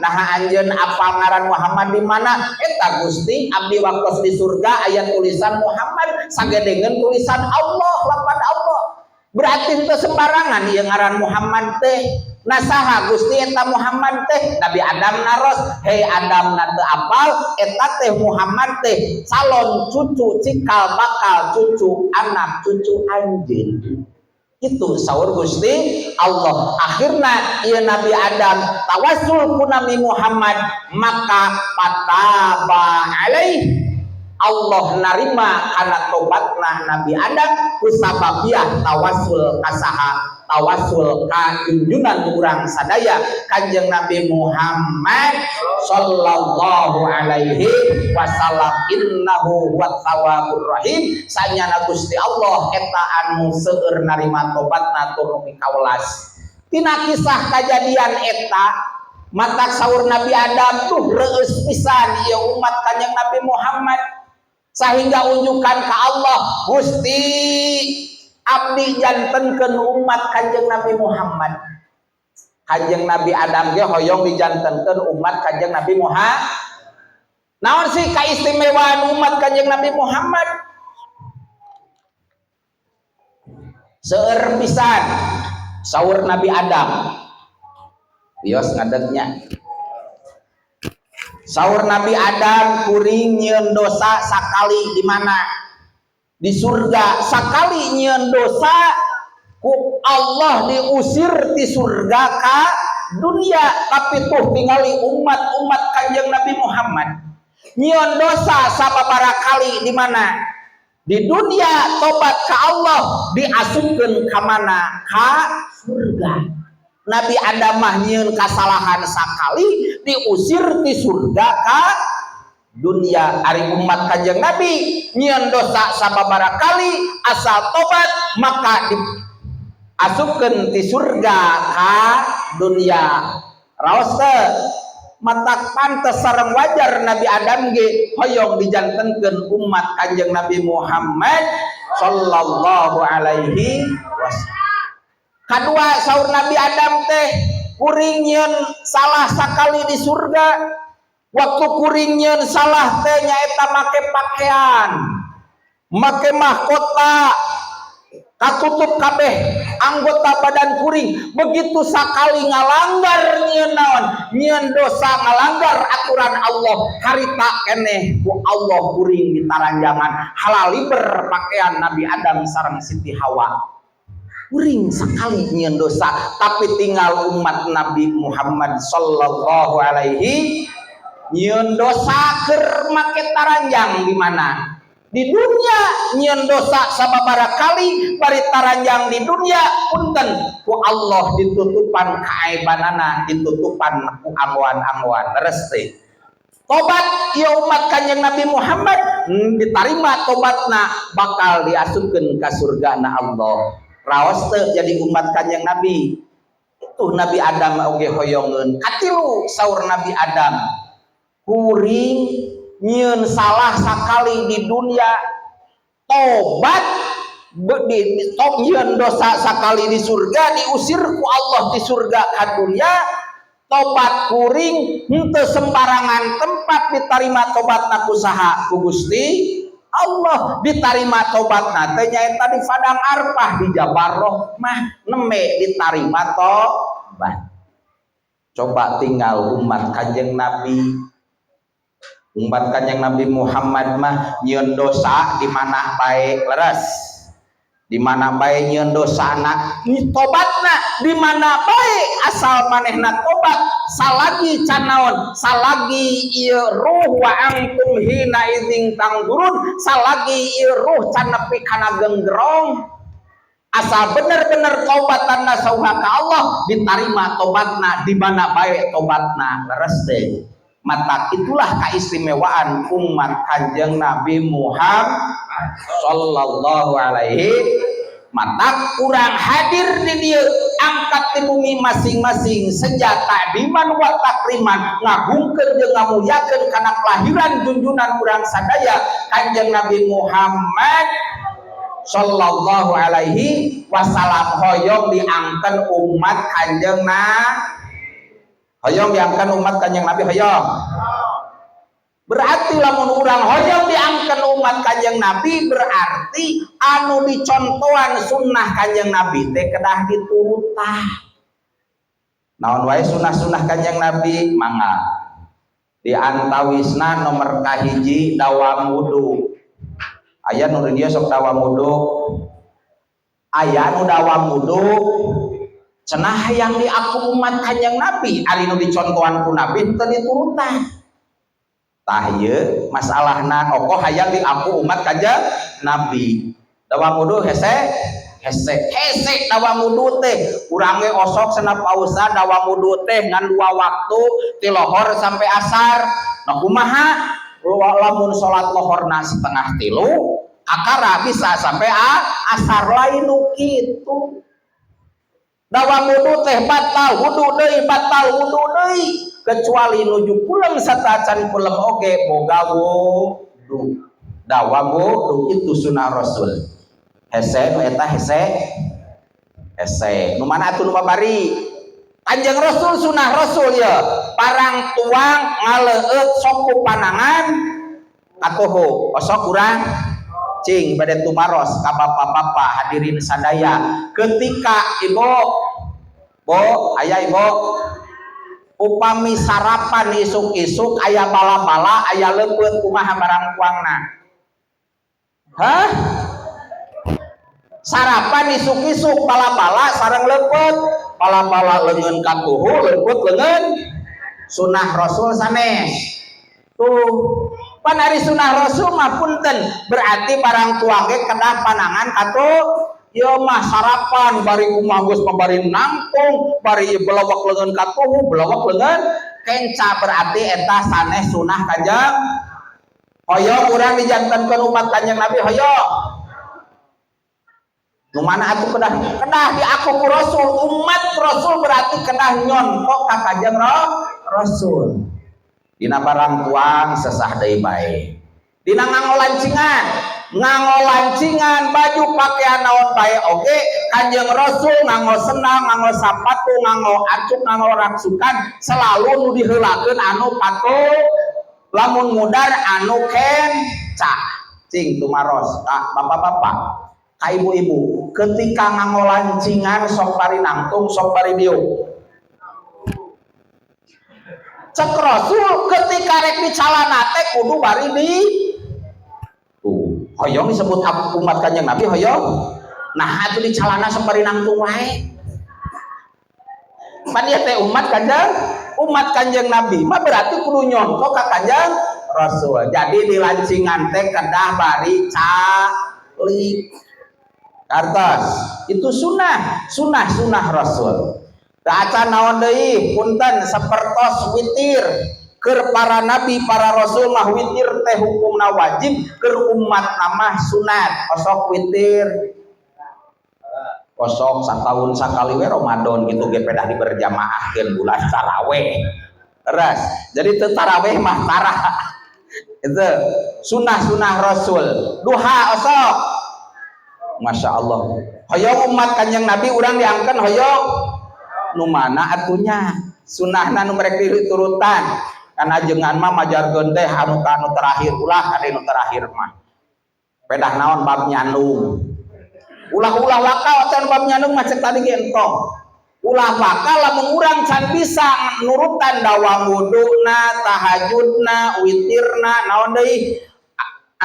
naha anjeun apa ngaran Muhammad di mana? Eta Gusti abdi waktos di surga aya tulisan Muhammad sagedengeun tulisan Allah, lapan Allah. Berarti itu sembarangan ieu ngaran Muhammad teh. Nasaha Gusti eta Muhammad teh? Nabi Adam naros, hei Adam na teu apal eta teh Muhammad teh calon cucu cikal bakal cucu anak cucu anjeun. Itu saur Gusti Allah. Akhirna ieu Nabi Adam tawasul ku Nabi Muhammad maka pataba alaih Allah narima kana tobatna Nabi Adam kusababiah tawasul kasaha tawasul ka junjunan urang sadaya Kanjeng Nabi Muhammad sallallahu alaihi wasallam, innahu huwat tawwabur rahim. Sanyana Gusti Allah eta anu seueur narima tobatna tur mikawelas. Tina kisah kejadian eta matak saur Nabi Adam tuh reueus pisan ieu umat Kanjeng Nabi Muhammad sehingga unjukan ke Allah, Gusti abdi jantenkeun umat Kanjeng Nabi Muhammad. Kanjeng Nabi Adam ge hoyong dijantenkeun umat Kanjeng Nabi Muhammad. Naon sih kaistimewaan umat Kanjeng Nabi Muhammad? Seueur pisan saur Nabi Adam. Bios ngadegnya. Saur Nabi Adam kuring nyieun dosa sakali di mana? Di surga. Sakali nyieun dosa ku Allah diusir di surga ka dunia, tapi tuh tingali umat-umat Kanjeng Nabi Muhammad nyieun dosa sababaraha kali di mana? Di dunia tobat ka Allah diasupkeun ka mana? Ka surga. Nabi Adam mah nyieun kasalahan sakali diusir di surga ka dunia. Ari umat Kanjeng Nabi nyieun dosa sababaraha kali asal tobat maka diasupkeun di surga ka dunia. Raos teh matak pantes sareng wajar Nabi Adam ge hoyong dijantenkeun umat Kanjeng Nabi Muhammad sallallahu alaihi wasallam. Kadua saur Nabi Adam teh kuring nyieun salah sakali di surga. Waktu kuring nyieun salah teh nyaeta make pakaian, make mahkota, katutup kabeh anggota badan kuring. Begitu sakali ngalanggar nyieun naon? Nyieun dosa ngalanggar aturan Allah, harita keneh ku Allah kuring ditaranjangan halaliber pakaian Nabi Adam sareng Siti Hawa. Kuring sekali nyieun dosa, tapi tinggal umat Nabi Muhammad sallallahu alaihi nyieun dosa keur make taranjang di mana? Di dunia nyieun dosa sababaraha kali bari taranjang di dunia punten ku Allah ditutupan kaaibanana, ditutupan ku amwan-amwan. Leres teh. Tobat ya umat Kanjeng Nabi Muhammad ditarima tobatna bakal diasupkeun ka surgana Allah. Raos teh jadi umat Kanjeng Nabi. Itu Nabi Adam oge hoyongeun. Katilu saur Nabi Adam. Kuring nyieun salah sakali di dunia, tobat nyieun dosa sakali di surga, diusir ku Allah di surga ka dunia, tobat kuring henteu sembarangan tempat diterima tobatna ku saha ku Gusti Allah. Diterima tobatna teh nyaeta di Padang Arfah di Jabal Rahmah neme diterima tobat. Coba tinggal umat Kanjeng Nabi, umat Kanjeng Nabi Muhammad mah nyieun dosa di mana bae leres, di mana bae nyieun dosana tobatna di mana bae asal manehna tobat salagi can naon salagi ieu ruh wa angkum hina idzin tangdurun salagi ieu ruh can nepi kana genggerong asal bener-bener taubatanna sauha ka Allah diterima tobatna di mana bae tobatna leres teh. Mata itulah keistimewaan umat Kanjeng Nabi Muhammad sallallahu alaihi mata kurang hadir di dia angkat di bumi masing-masing senjata diman wa takriman ngagungkeun jeung ngamuliakeun kana kelahiran junjunan urang sadaya Kanjeng Nabi Muhammad sallallahu alaihi wasallam hoyong diangkeun umat Kanjeng Nabi hoyong diangkat umat Kanjeng Nabi hoyong berarti lamun urang hoyong diangkat umat Kanjeng Nabi berarti anu dicontohan sunnah Kanjeng Nabi teh kedah diturutah naon wae sunnah-sunnah Kanjeng Nabi mangga di antawisna nomor kahiji dawam wudu aya nu dia sok dawam wudu aya nu dawam wudu cenah yang diaku umat Kanjeng Nabi ari nu dicontohan ku Nabi teu diturutan tah ieu masalahna okoh hayang diaku umat Kanjeng Nabi dawam wudu hese dawam wudu teh urang ge osok cenah pausa dawam wudu teh ngan 2 waktu ti lohor sampai asar nah kumaha lamun salat lohorna setengah 3 akara bisa sampai asar lain nu kitu dawam wudu teh batal wudu deui kecuali nuju pulang satacan pulang oge boga wudu dawam wudu itu sunnah Rasul hese nu eta hese nu mana atuh nu babari Kanjeng Rasul sunnah Rasul ya parang tuang ngaleueut sok panangan atuh osok urang cing bade tumaros ka bapak-bapak hadirin sadaya ketika ibu aya ibu upami sarapan isuk-isuk aya bala-bala aya leupeut kumaha barang kuangna sarapan isuk-isuk bala-bala sareng leupeut bala-bala leungeun ka tuhu leupeut leungeun sunnah Rasul sanes tuh pan ari sunnah Rasul mah punten berarti barang tua ge kedah panangan atuh ieu mah sarapan bari kumaha geus pabari nangtung bari belawak leungeun ka tuhu belawak leungeun kenca berarti eta sanes sunnah Kanjeng hoyong urang dijantankeun umat Kanjeng Nabi hoyong nu mana atuh kedah diaku ku Rasul umat Rasul berarti kedah nyontok ka Kanjeng Rasul dina barang tuang sesah deui bae dina ngangolancingan baju pakaian naon bae oge Kanjeng Rasul nganggo senam nganggo sapatu nganggo acuk nganggo raksukan selalu nu diheulakeun anu patuh lamun mudar anu kenca cing tumaros bapak-bapak ka ibu-ibu ketika ngangolancingan sok bari nangtung sok bari diuk cek Rasul ketika rek dicalana teh kudu bari di hoyong disebut umat Kanjeng Nabi hoyong nah atuh dicalana sok bari nangtung wae pan ieu teh umat Kanjeng Nabi mah berarti kudu nyontok ka Kanjeng Rasul jadi dilancingan teh kedah bari calik kartos itu sunnah Rasul acan naon deui punten sapertos witir keur para nabi para rasul mah witir teh hukumna wajib keur umat mah sunat osok witir osok sataun sakali we Ramadan gitu ge pedah diberjamaahkeun bulan tarawih teras jadi teu tarawih mah tarah itu sunnah Rasul duha osok Masya Allah hoyong umat Kanjeng Nabi urang diangkeun hoyong nu mana atunya Sunnahna nu merek diturutan karena jengan mah majarkeun teh anu terakhir ulah kana nu terakhir mah pedah naon bab nyandung ulah-ulah wakal can bab nyandung mah cek tadi ge entong ulah wakal lamun urang can bisa nurutan dawam wuduna tahajudna witirna naon deui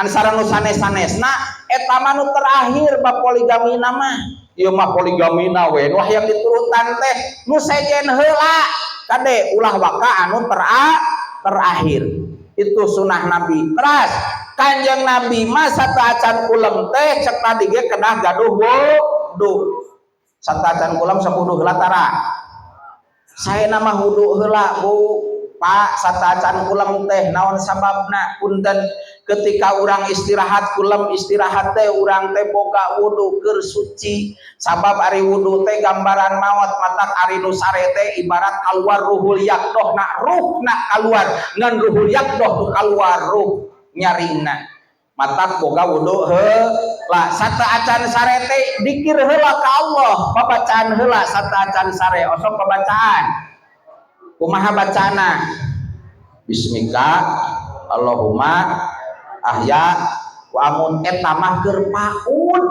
ansara nu sanes-sanesna eta mah nu terakhir bab poligamina mah ieu mah poligamina we wah yang diturutan teh nu sejen heula kade ulah waka anu terakhir itu sunnah Nabi. Teras Kanjeng Nabi mah sataacan kulam teh cek tadi ge kedah gaduh wudu sataacan kulam sapuduh heula tara saya nama wudu heula Bu Pak sataacan kulam teh naon sababna punten ketika urang istirahat kulam istirahat teh urang teh boga wudu keur suci sabab ari wudu teh gambaran maot matak ari nu sare teh ibarat kaluar ruhul yaqdoh na ruh na kaluar ngan ruhul yaqdoh tu kaluar ruh nyarina matak boga wudu heula sataacan sare teh dikir heula ka Allah babacaan heula sataacan sare osok babacaan kumaha bacana bismika Allahumma ahya wa amun eta mah keur paun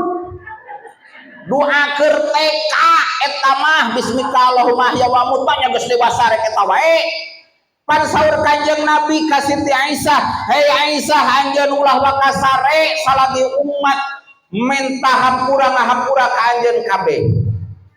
doa keur TK eta mah bismika Allahumma ahya wa amun banyak geus dewasa rek eta wae pan saur Kanjeng Nabi ka Siti Aisyah hei Aisyah anjeun ulah wakasare salagi umat menta hampura ka anjeun kabeh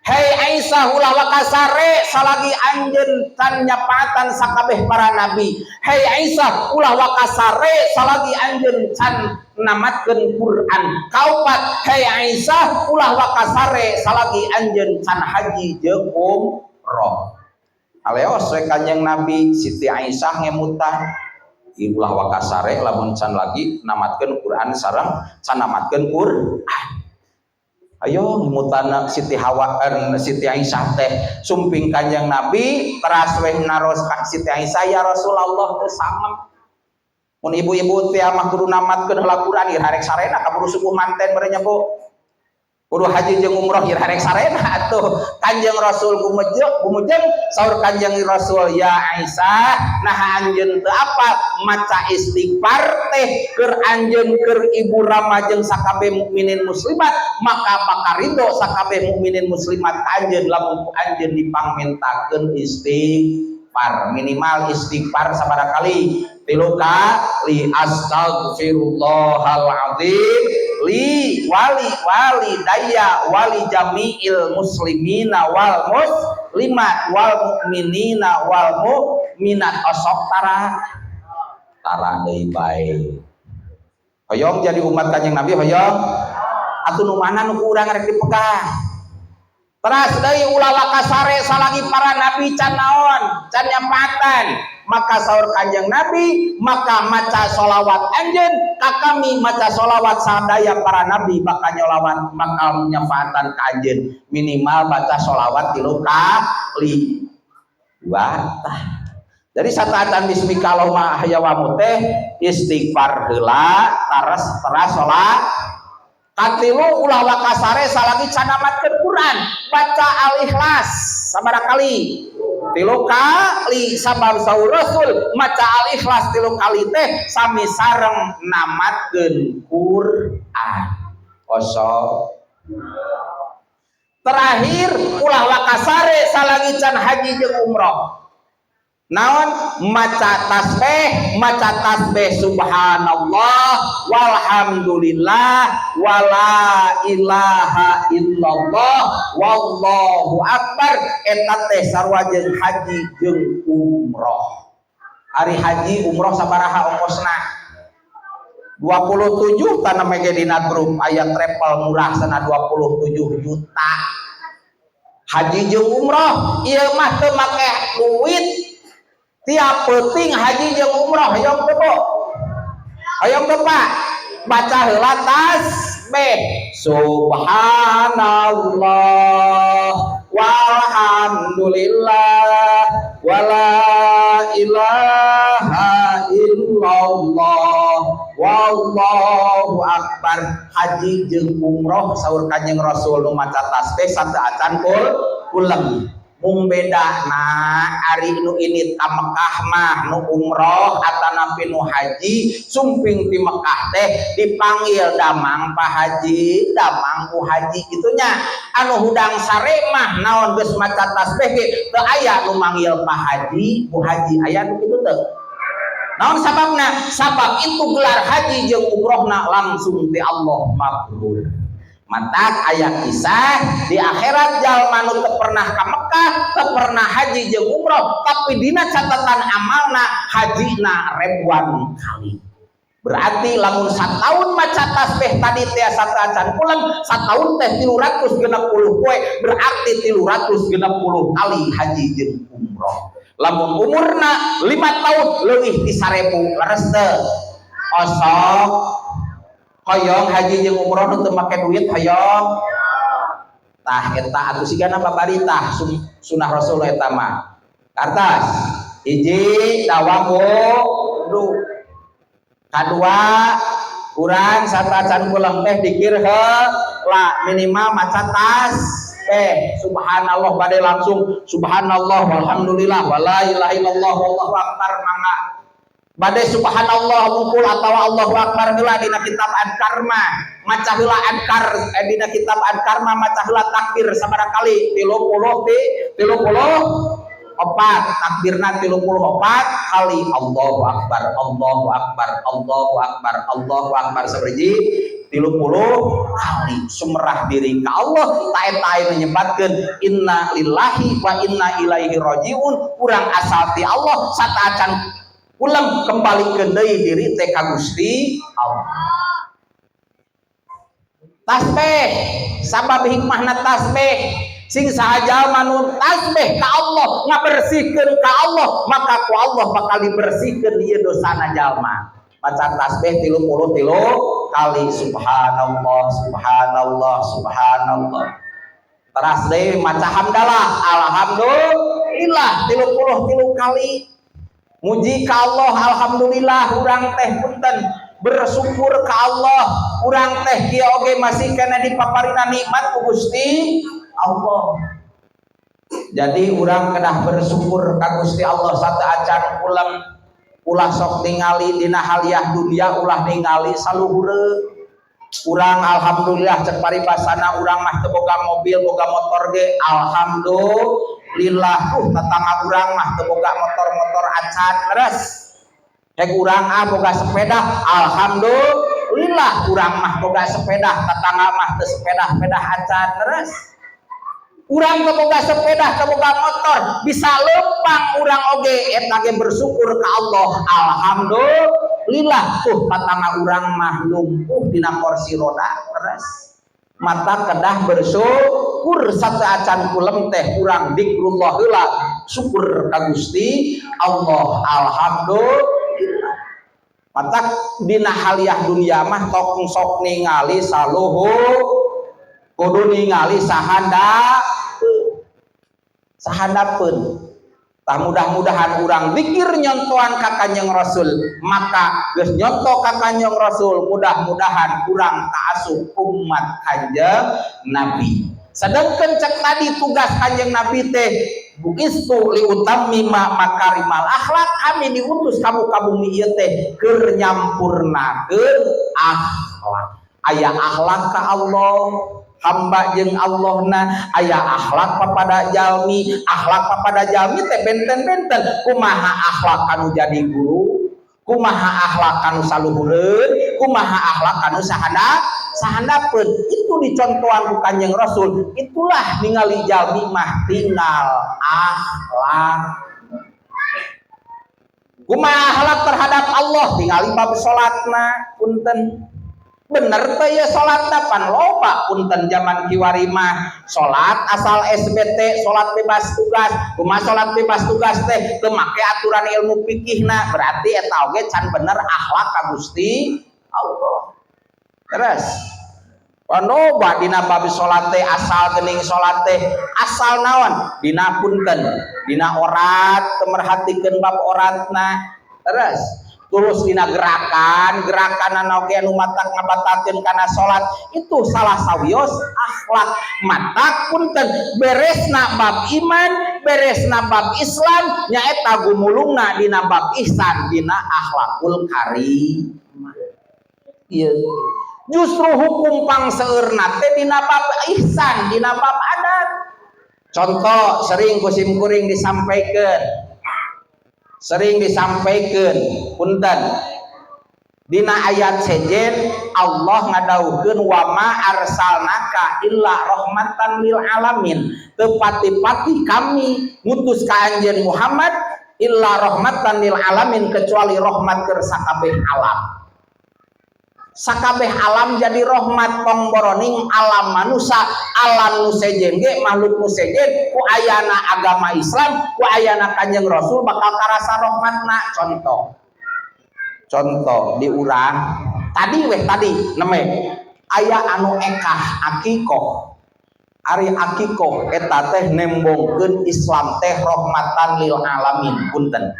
hei Aisyah ulah wakasare salagi anjeun can nyapatan sakabeh para nabi hei Aisyah ulah wakasare salagi anjeun can namatkeun Quran kaopat hei Aisyah ulah wakasare salagi anjeun can haji jeung umroh aleos we Kanjeng Nabi Siti Aisyah ngemutah ulah wakasare lamun can lagi namatkeun Quran sareng can namatkeun Quran ayo ngimutana Siti Aisyah teh sumping Kanjeng Nabi teras weh naros ka Siti Aisyah ya Rasulullah teu sangem mun ibu-ibu teh mah kudu namatkeun heula Quran ieu harek sarena kaburu subuh manten bere nyebo kudu haji jeung umroh ieu harek sarena atuh Kanjeng Rasul gumujeng saur Kanjeng Rasul ya Aisyah nah anjeun teu apa maca istighfar teh keur anjeun keur ibu rama jeung sakabeh mukminin muslimat maka pakaridho sakabeh mukminin muslimat anjeun lamun anjeun dipangmentakeun istighfar minimal istighfar sabaraha kali 3 kali astagfirullahal azim li wali daya wali jami'il muslimina wal muslimat wal mu'minina wal mu'minat osok tara deui bae hoyong jadi umat Kanjeng Nabi hoyong atuh nu mana nu urang rek dipegang teras deui ulah wakasare salagi para nabi can naon can nyapatan maka saur Kanjeng Nabi maka maca sholawat anjeun ka kami maca sholawat sadaya para nabi maka nyolawat maka nyafaatan ka anjeun minimal baca sholawat 3 kali jadi sataatan bismika Allahumma ahya wa teh istighfar heula teras sholat katilu ulah wakasare salagi can namatkeun Quran baca Al-Ikhlas sabaraha kali 3 kali sabab saur Rasul maca Al-Ikhlas 3 kali teh sami sareng namatkeun Quran osok terakhir ulah wakasare salagi can haji jeung umroh naon maca tasbih subhanallah walhamdulillah wala ilaha illallah wallahu akbar eta teh sarua jeung haji jeung umroh ari haji umroh sabaraha ongkosna 27 tanah mege dina grup aya travel murah sana 27 juta haji jeung umroh ieu mah teu make duit tiap penting haji jeung umroh hayong teu Pak baca heula tasbih subhanallah walhamdulillah wala ilaha illallah wallahu akbar haji jeung umroh saur Kanjeng Rasul nu maca tasbih sataacan kullem mung bedana ari nu ini ta Mekah mah nu umroh atanapi nu haji sumping di Mekah teh dipanggil damang Pak Haji, damang ku haji gitunya. Anu hudang sare mah naon geus maca tasbih ge teu aya nu manggil Pak Haji, Bu Haji aya nu kitu teu. Naon sababna? Sabab itu gelar haji jeung umrohna langsung ti Allah mabrur. Mantak aya kisah di akhirat jalma nu teu pernah ka Mekah, teu pernah haji jeung umroh, tapi dina catatan amalna hajina ribuan kali. Berarti lamun sataun maca tasbih tadi teh sataacan pulang, sataun teh 360 poe, berarti 360 kali haji jeung umroh. Lamun umurna 5 tahun leuwih ti 1000 leres teu? Osok hoyong haji jeung umroh nu teu make duit hoyong. Tah eta atuh sigana babarita sunah Rasul eta mah. Kartas hiji dawamu du. Kadua urang sataacan pulang teh dikir heula minimal maca tasbih subhanallah bade langsung subhanallah walhamdulillah wala ilaha illallah wallahu akbar mangga bade subhanallah mungkul atawa Allahu akbar heula dina kitab adkar mah maca heula adkar dina kitab adkar mah maca heula takbir sabaraha kali 30 opat takbirna 34 kali Allahu akbar Allahu akbar Allahu akbar Allahu akbar sabriji 30 kali sumerah diri ka Allah ta eta anu nyebutkeun inna lillahi wa inna ilaihi rajiun urang asal ti Allah sataacan ulang kembalikeun deui diri teh ka Gusti Allah. Tasbih sabab hikmahna tasbih sing sahaja manu tasbih ka Allah ngabersihkeun ka Allah maka ku Allah bakal dibersihkeun ieu dosana jalma. Maca tasbih 33 kali subhanallah subhanallah subhanallah. Teras deui maca hamdalah alhamdulillah 33 kali. Muji ka Allah alhamdulillah urang teh punten bersyukur ka Allah urang teh kieu oge masih kena dipaparina nikmat ku Gusti Allah. Jadi urang kedah bersyukur ka Gusti Allah sataacan ulah sok ningali dina haliah dunia ulah ningali saluhureun. Urang alhamdulillah cek paribasana urang mah teu boga mobil boga motor ge alhamdulillah tetangga urang mah teu boga motor-motor acan leres. Hek urang boga sepeda alhamdulillah urang mah boga sepeda tetangga mah teu sepeda acan leres. Urang kemoga sepeda kemoga motor bisa lempang urang oge eta ge bersyukur ka Allah alhamdulillah tuh patangga urang mah lumpuh dina kursi roda terus mata kedah bersyukur sataacan kulem teh urang zikrullah heula syukur ka Gusti Allah alhamdulillah. Mata dina haliah dunia mah sok ningali saluhur kudu ningali sahandapeun. Tah mudah-mudahan urang zikir nyontoan ka Kanjeng Rasul, maka geus nyonto ka Kanjeng Rasul, mudah-mudahan urang kaasup umat Kanjeng Nabi. Sedengkeun cek tadi tugas Kanjeng Nabi teh buistu li utammima makarimal akhlak, kami diutus kamu ka bumi ieu teh keur nyampurnakeun akhlak. Aya akhlak ka Allah hamba jeung Allahna aya akhlak papada jalmi teh benten-benten kumaha akhlak anu jadi guru kumaha akhlak anu saluhureun kumaha akhlak anu sahandapeun itu dicontohan ku Kanjeng Rasul. Itulah ningali jalmi mah tinggal akhlak kumaha akhlak terhadap Allah tingali bab salatna punten bener teh ya salatna pan loba punten zaman kiwari mah salat asal SBT salat bebas tugas kumaha salat bebas tugas teh teu make aturan ilmu fikihna berarti eta oge can bener akhlak ka Gusti Allah. Terus panoba dina bab salat teh asal geuning salat teh asal naon dina punten dina orat teu merhatikeun bab oratna. Terus tulus dina gerakan anu ge anu matak ngabatakeun kana salat itu salah sawios akhlak matak punten beresna bab iman beresna bab Islam nyaeta gumulungna dina bab ihsan dina akhlakul karimah. Ieu justru hukum pangseurna teh dina bab ihsan dina bab adat. Contoh sering kusim kuring disampaikan punten dina ayat sejen Allah ngadaukeun wa ma arsalnaka illa rahmatan lil alamin teu pati-pati kami ngutus ka anjeun Muhammad illa rahmatan lil alamin kecuali rahmat keur sakabeh alam. Sakabeh alam jadi rahmat pongboroning alam manusia alam nu sejen ge makhluk nu sejen ku ayana agama Islam ku ayana Kanjeng Rasul bakal karasa rahmatna. Contoh di urang tadi neme aya anu ekah akikoh ari akikoh eta teh nembongkeun Islam teh rahmatan lil alamin punten.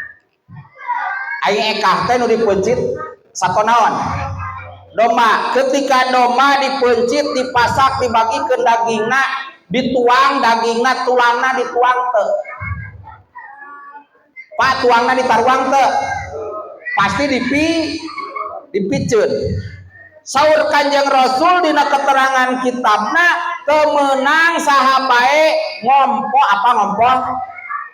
Aya ekah teh nu dipencit sakonaon doma, ketika doma dipencit dipasak dibagikeun dagingna dituang dagingna tulangna dituang teu Pak tuangna ditaruang teu pasti dipiceun. Saur Kanjeng Rasul dina keterangan kitabna teu meunang saha bae ngompo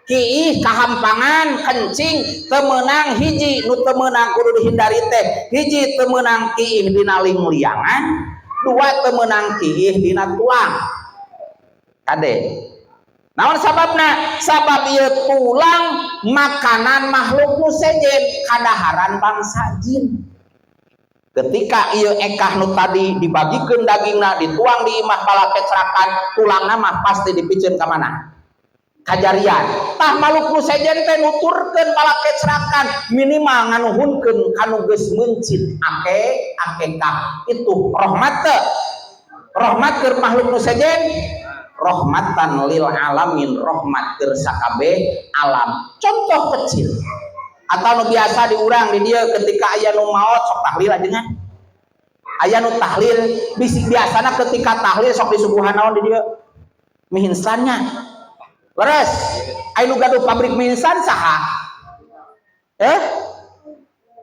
kiih kahampangan kencing teu meunang hiji nu teu meunang kudu dihindari teh hiji teu meunang kiih dina lingliangan dua teu meunang kiih dina tulang kade naon sababna sabab ieu tulang makanan makhluk nu sejen kadaharan bangsa jin ketika ieu ekah nu tadi dibagikeun dagingna dituang di imah bala kecrakan tulangna mah pasti dipiceun ka mana kajarian tah makhluk nu sejen teh nuturkeun bala kecrakan minimal nganuhunkeun kanu geus mencit akekah itu rahmat teu rahmat keur makhluk nu sejen rahmatan lil alamin rahmat keur sakabeh alam. Contoh kecil atau nu biasa diurang di dieu ketika aya nu maot sok tahlil ajengan aya nu tahlil biasana ketika tahlil sok disuguhan naon di dieu mie instannya leres aya nu gaduh pabrik mie instan saha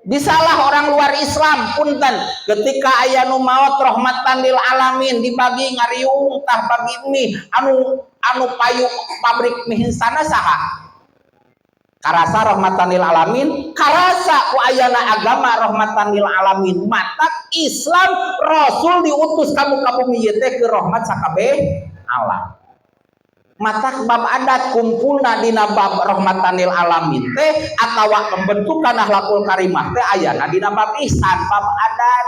bisalah orang luar Islam punten ketika aya nu maot rahmatan lil alamin dibagi ngariung tah bagi mie anu payu pabrik mie instana saha karasa rahmatan lil alamin karasa ku ayana agama rahmatan lil alamin matak Islam Rasul diutus kamu ka bumi ieu teh keur rahmat sakabeh alam. Matak bab adat kumpulna dina bab rahmatan lil alamin teh atawa pembentukan akhlakul karimah teh ayana dina bab ihsan bab adat.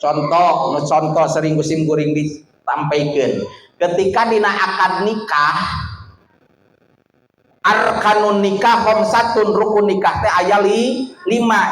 Contoh sering kusim guring disampaikeun ketika dina akad nikah arkanun nikah khamsatun rukun nikah teh aya 5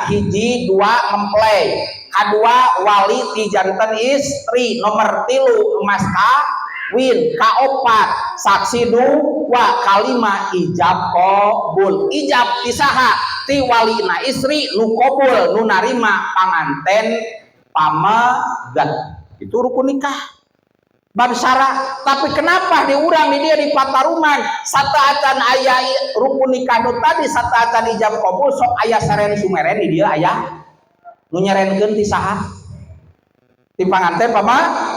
hiji 2 mempelai kadua wali ti janten istri nomor 3 emas kawin kaopat saksi 2 kalima ijab qabul ijab tisaha ti walina istri nu qabul nu narima panganten pamagat itu rukun nikah bab syarat. Tapi kenapa diurang di dia di Pataruman sataatan aya rukun nikah nu tadi sataatan ijab qabul sok aya saren sumeren di dia aya nu nyerenkeun ti saha ti panganten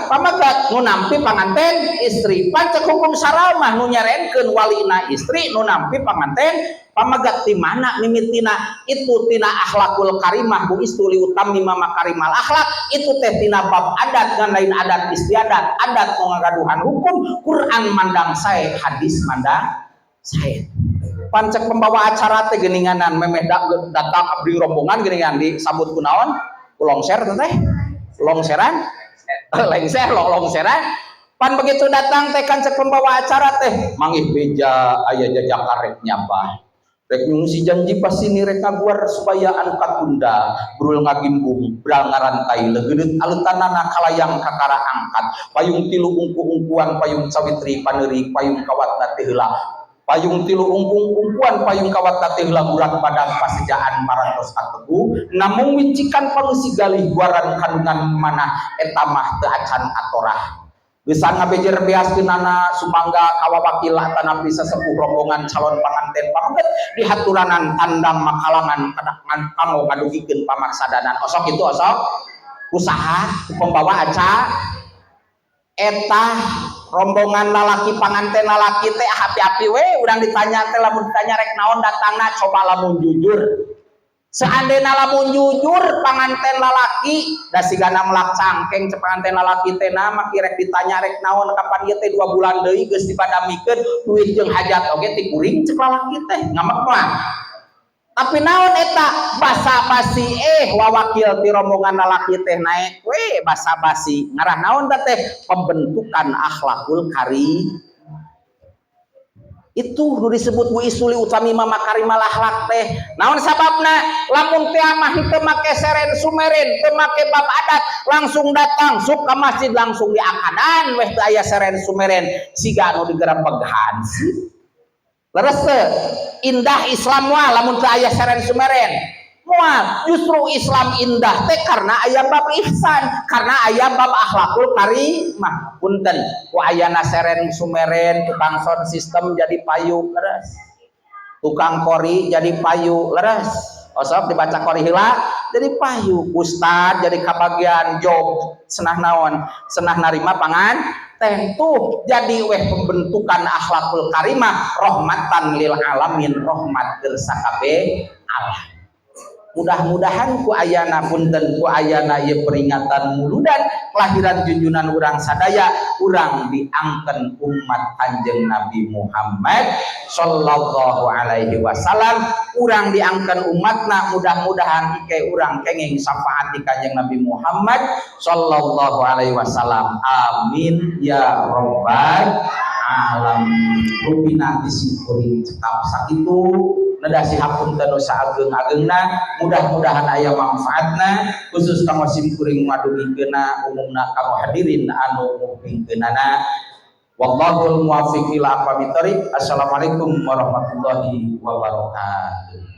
pamagat nu nampi panganten istri pancek hukum syara mah nu nyerenkeun walina istri nu nampi panganten pamagat ti mana mimitina itu tina akhlakul karimah bu istuli utami mama karimal akhlak itu teh tina bab adat ngan lain adat istiadat adat ngagaduhan hukum Quran mandang sae hadis mandang sae pancek pembawa acara teh geuninganan memeh datang abdi rombongan geuningan disambut kunaon longser teh longseran longseran pan begitu datang teh kan cek pembawa acara teh manggih beja aya jajak karek nyapa rek ngungsi janji pasti nih rek kaguar supaya anu katunda brul ngagimbung bral ngarantai legedeut aleutanana kalayang kakara angkat payung tilu ungku-ungkuan payung sawitri paneuri payung kawatna teh heula payung tilu ungkung-ungkuan payung kawat tatih laguran badan pasejaan marantos kategu namun wincikan pangsi galih guaran kandungan mana etamah teu acan atorah bisa ngabejer beaskeunana sumangga kawawakila tanapi sesepuh rombongan calon panganten pamangget dihaturanan tandang makalangan kadangan kanggo ngadugikeun pamaksadanan osok itu osok usaha pembawa aca eta rombongan lalaki panganten lalaki teh api-api we urang ditanya teh lamun ditanya rek naon datangna coba lamun jujur seandainya lamun jujur panganten lalaki da sigana melak cangkeng cek panganten lalaki teh na maki rek ditanya rek naon kapan ieu teh 2 bulan deui geus dipadamikeun duit jeung hajat oge ti kuring cek lalaki teh ngamek mah tapi naon eta basa-basi wawakil ti rombongan lalaki teh naik we basa-basi ngarah naon da teh pembentukan akhlakul karim itu nu disebut bu isuli utami makarimal akhlak teh naon sababna lamun teh mah teu make seren sumeren teu make bab adat langsung datang suk ka masjid langsung diakadan weh teu aya seren sumeren siga anu digerebeg hansip leres teu indah Islam mah lamun teu aya seren sumeren moal justru Islam indah teh karena aya bab ihsan karena aya bab akhlakul karimah punten ku ayana seren sumeren tukang sound system jadi payu leres tukang kori jadi payu leres osok dibaca kori heula jadi payu ustad jadi kabagian job senah naon senah narima pangan tentu jadi weh pembentukan akhlakul karimah rahmatan lil alamin rahmat keur sakabeh alam mudah-mudahan ku ayana punten ku ayana ieu peringatan muludan kelahiran junjunan urang sadaya urang diangken umat Kanjeng Nabi Muhammad sallallahu alaihi wasallam urang diangken umatna mudah-mudahan ike urang kenging syafaat di Kanjeng Nabi Muhammad sallallahu alaihi wasallam amin ya rabbal alamin rupina disingkuring cekap sakitu nedasi hapunten nu saageng-agengna mudah-mudahan aya manfaatna khusus kanggo simkuring madugikeunna umumna kanggo hadirin anu mupingkeunana wallahul muwaffiq ila aqwamit thoriq assalamualaikum warahmatullahi wabarakatuh.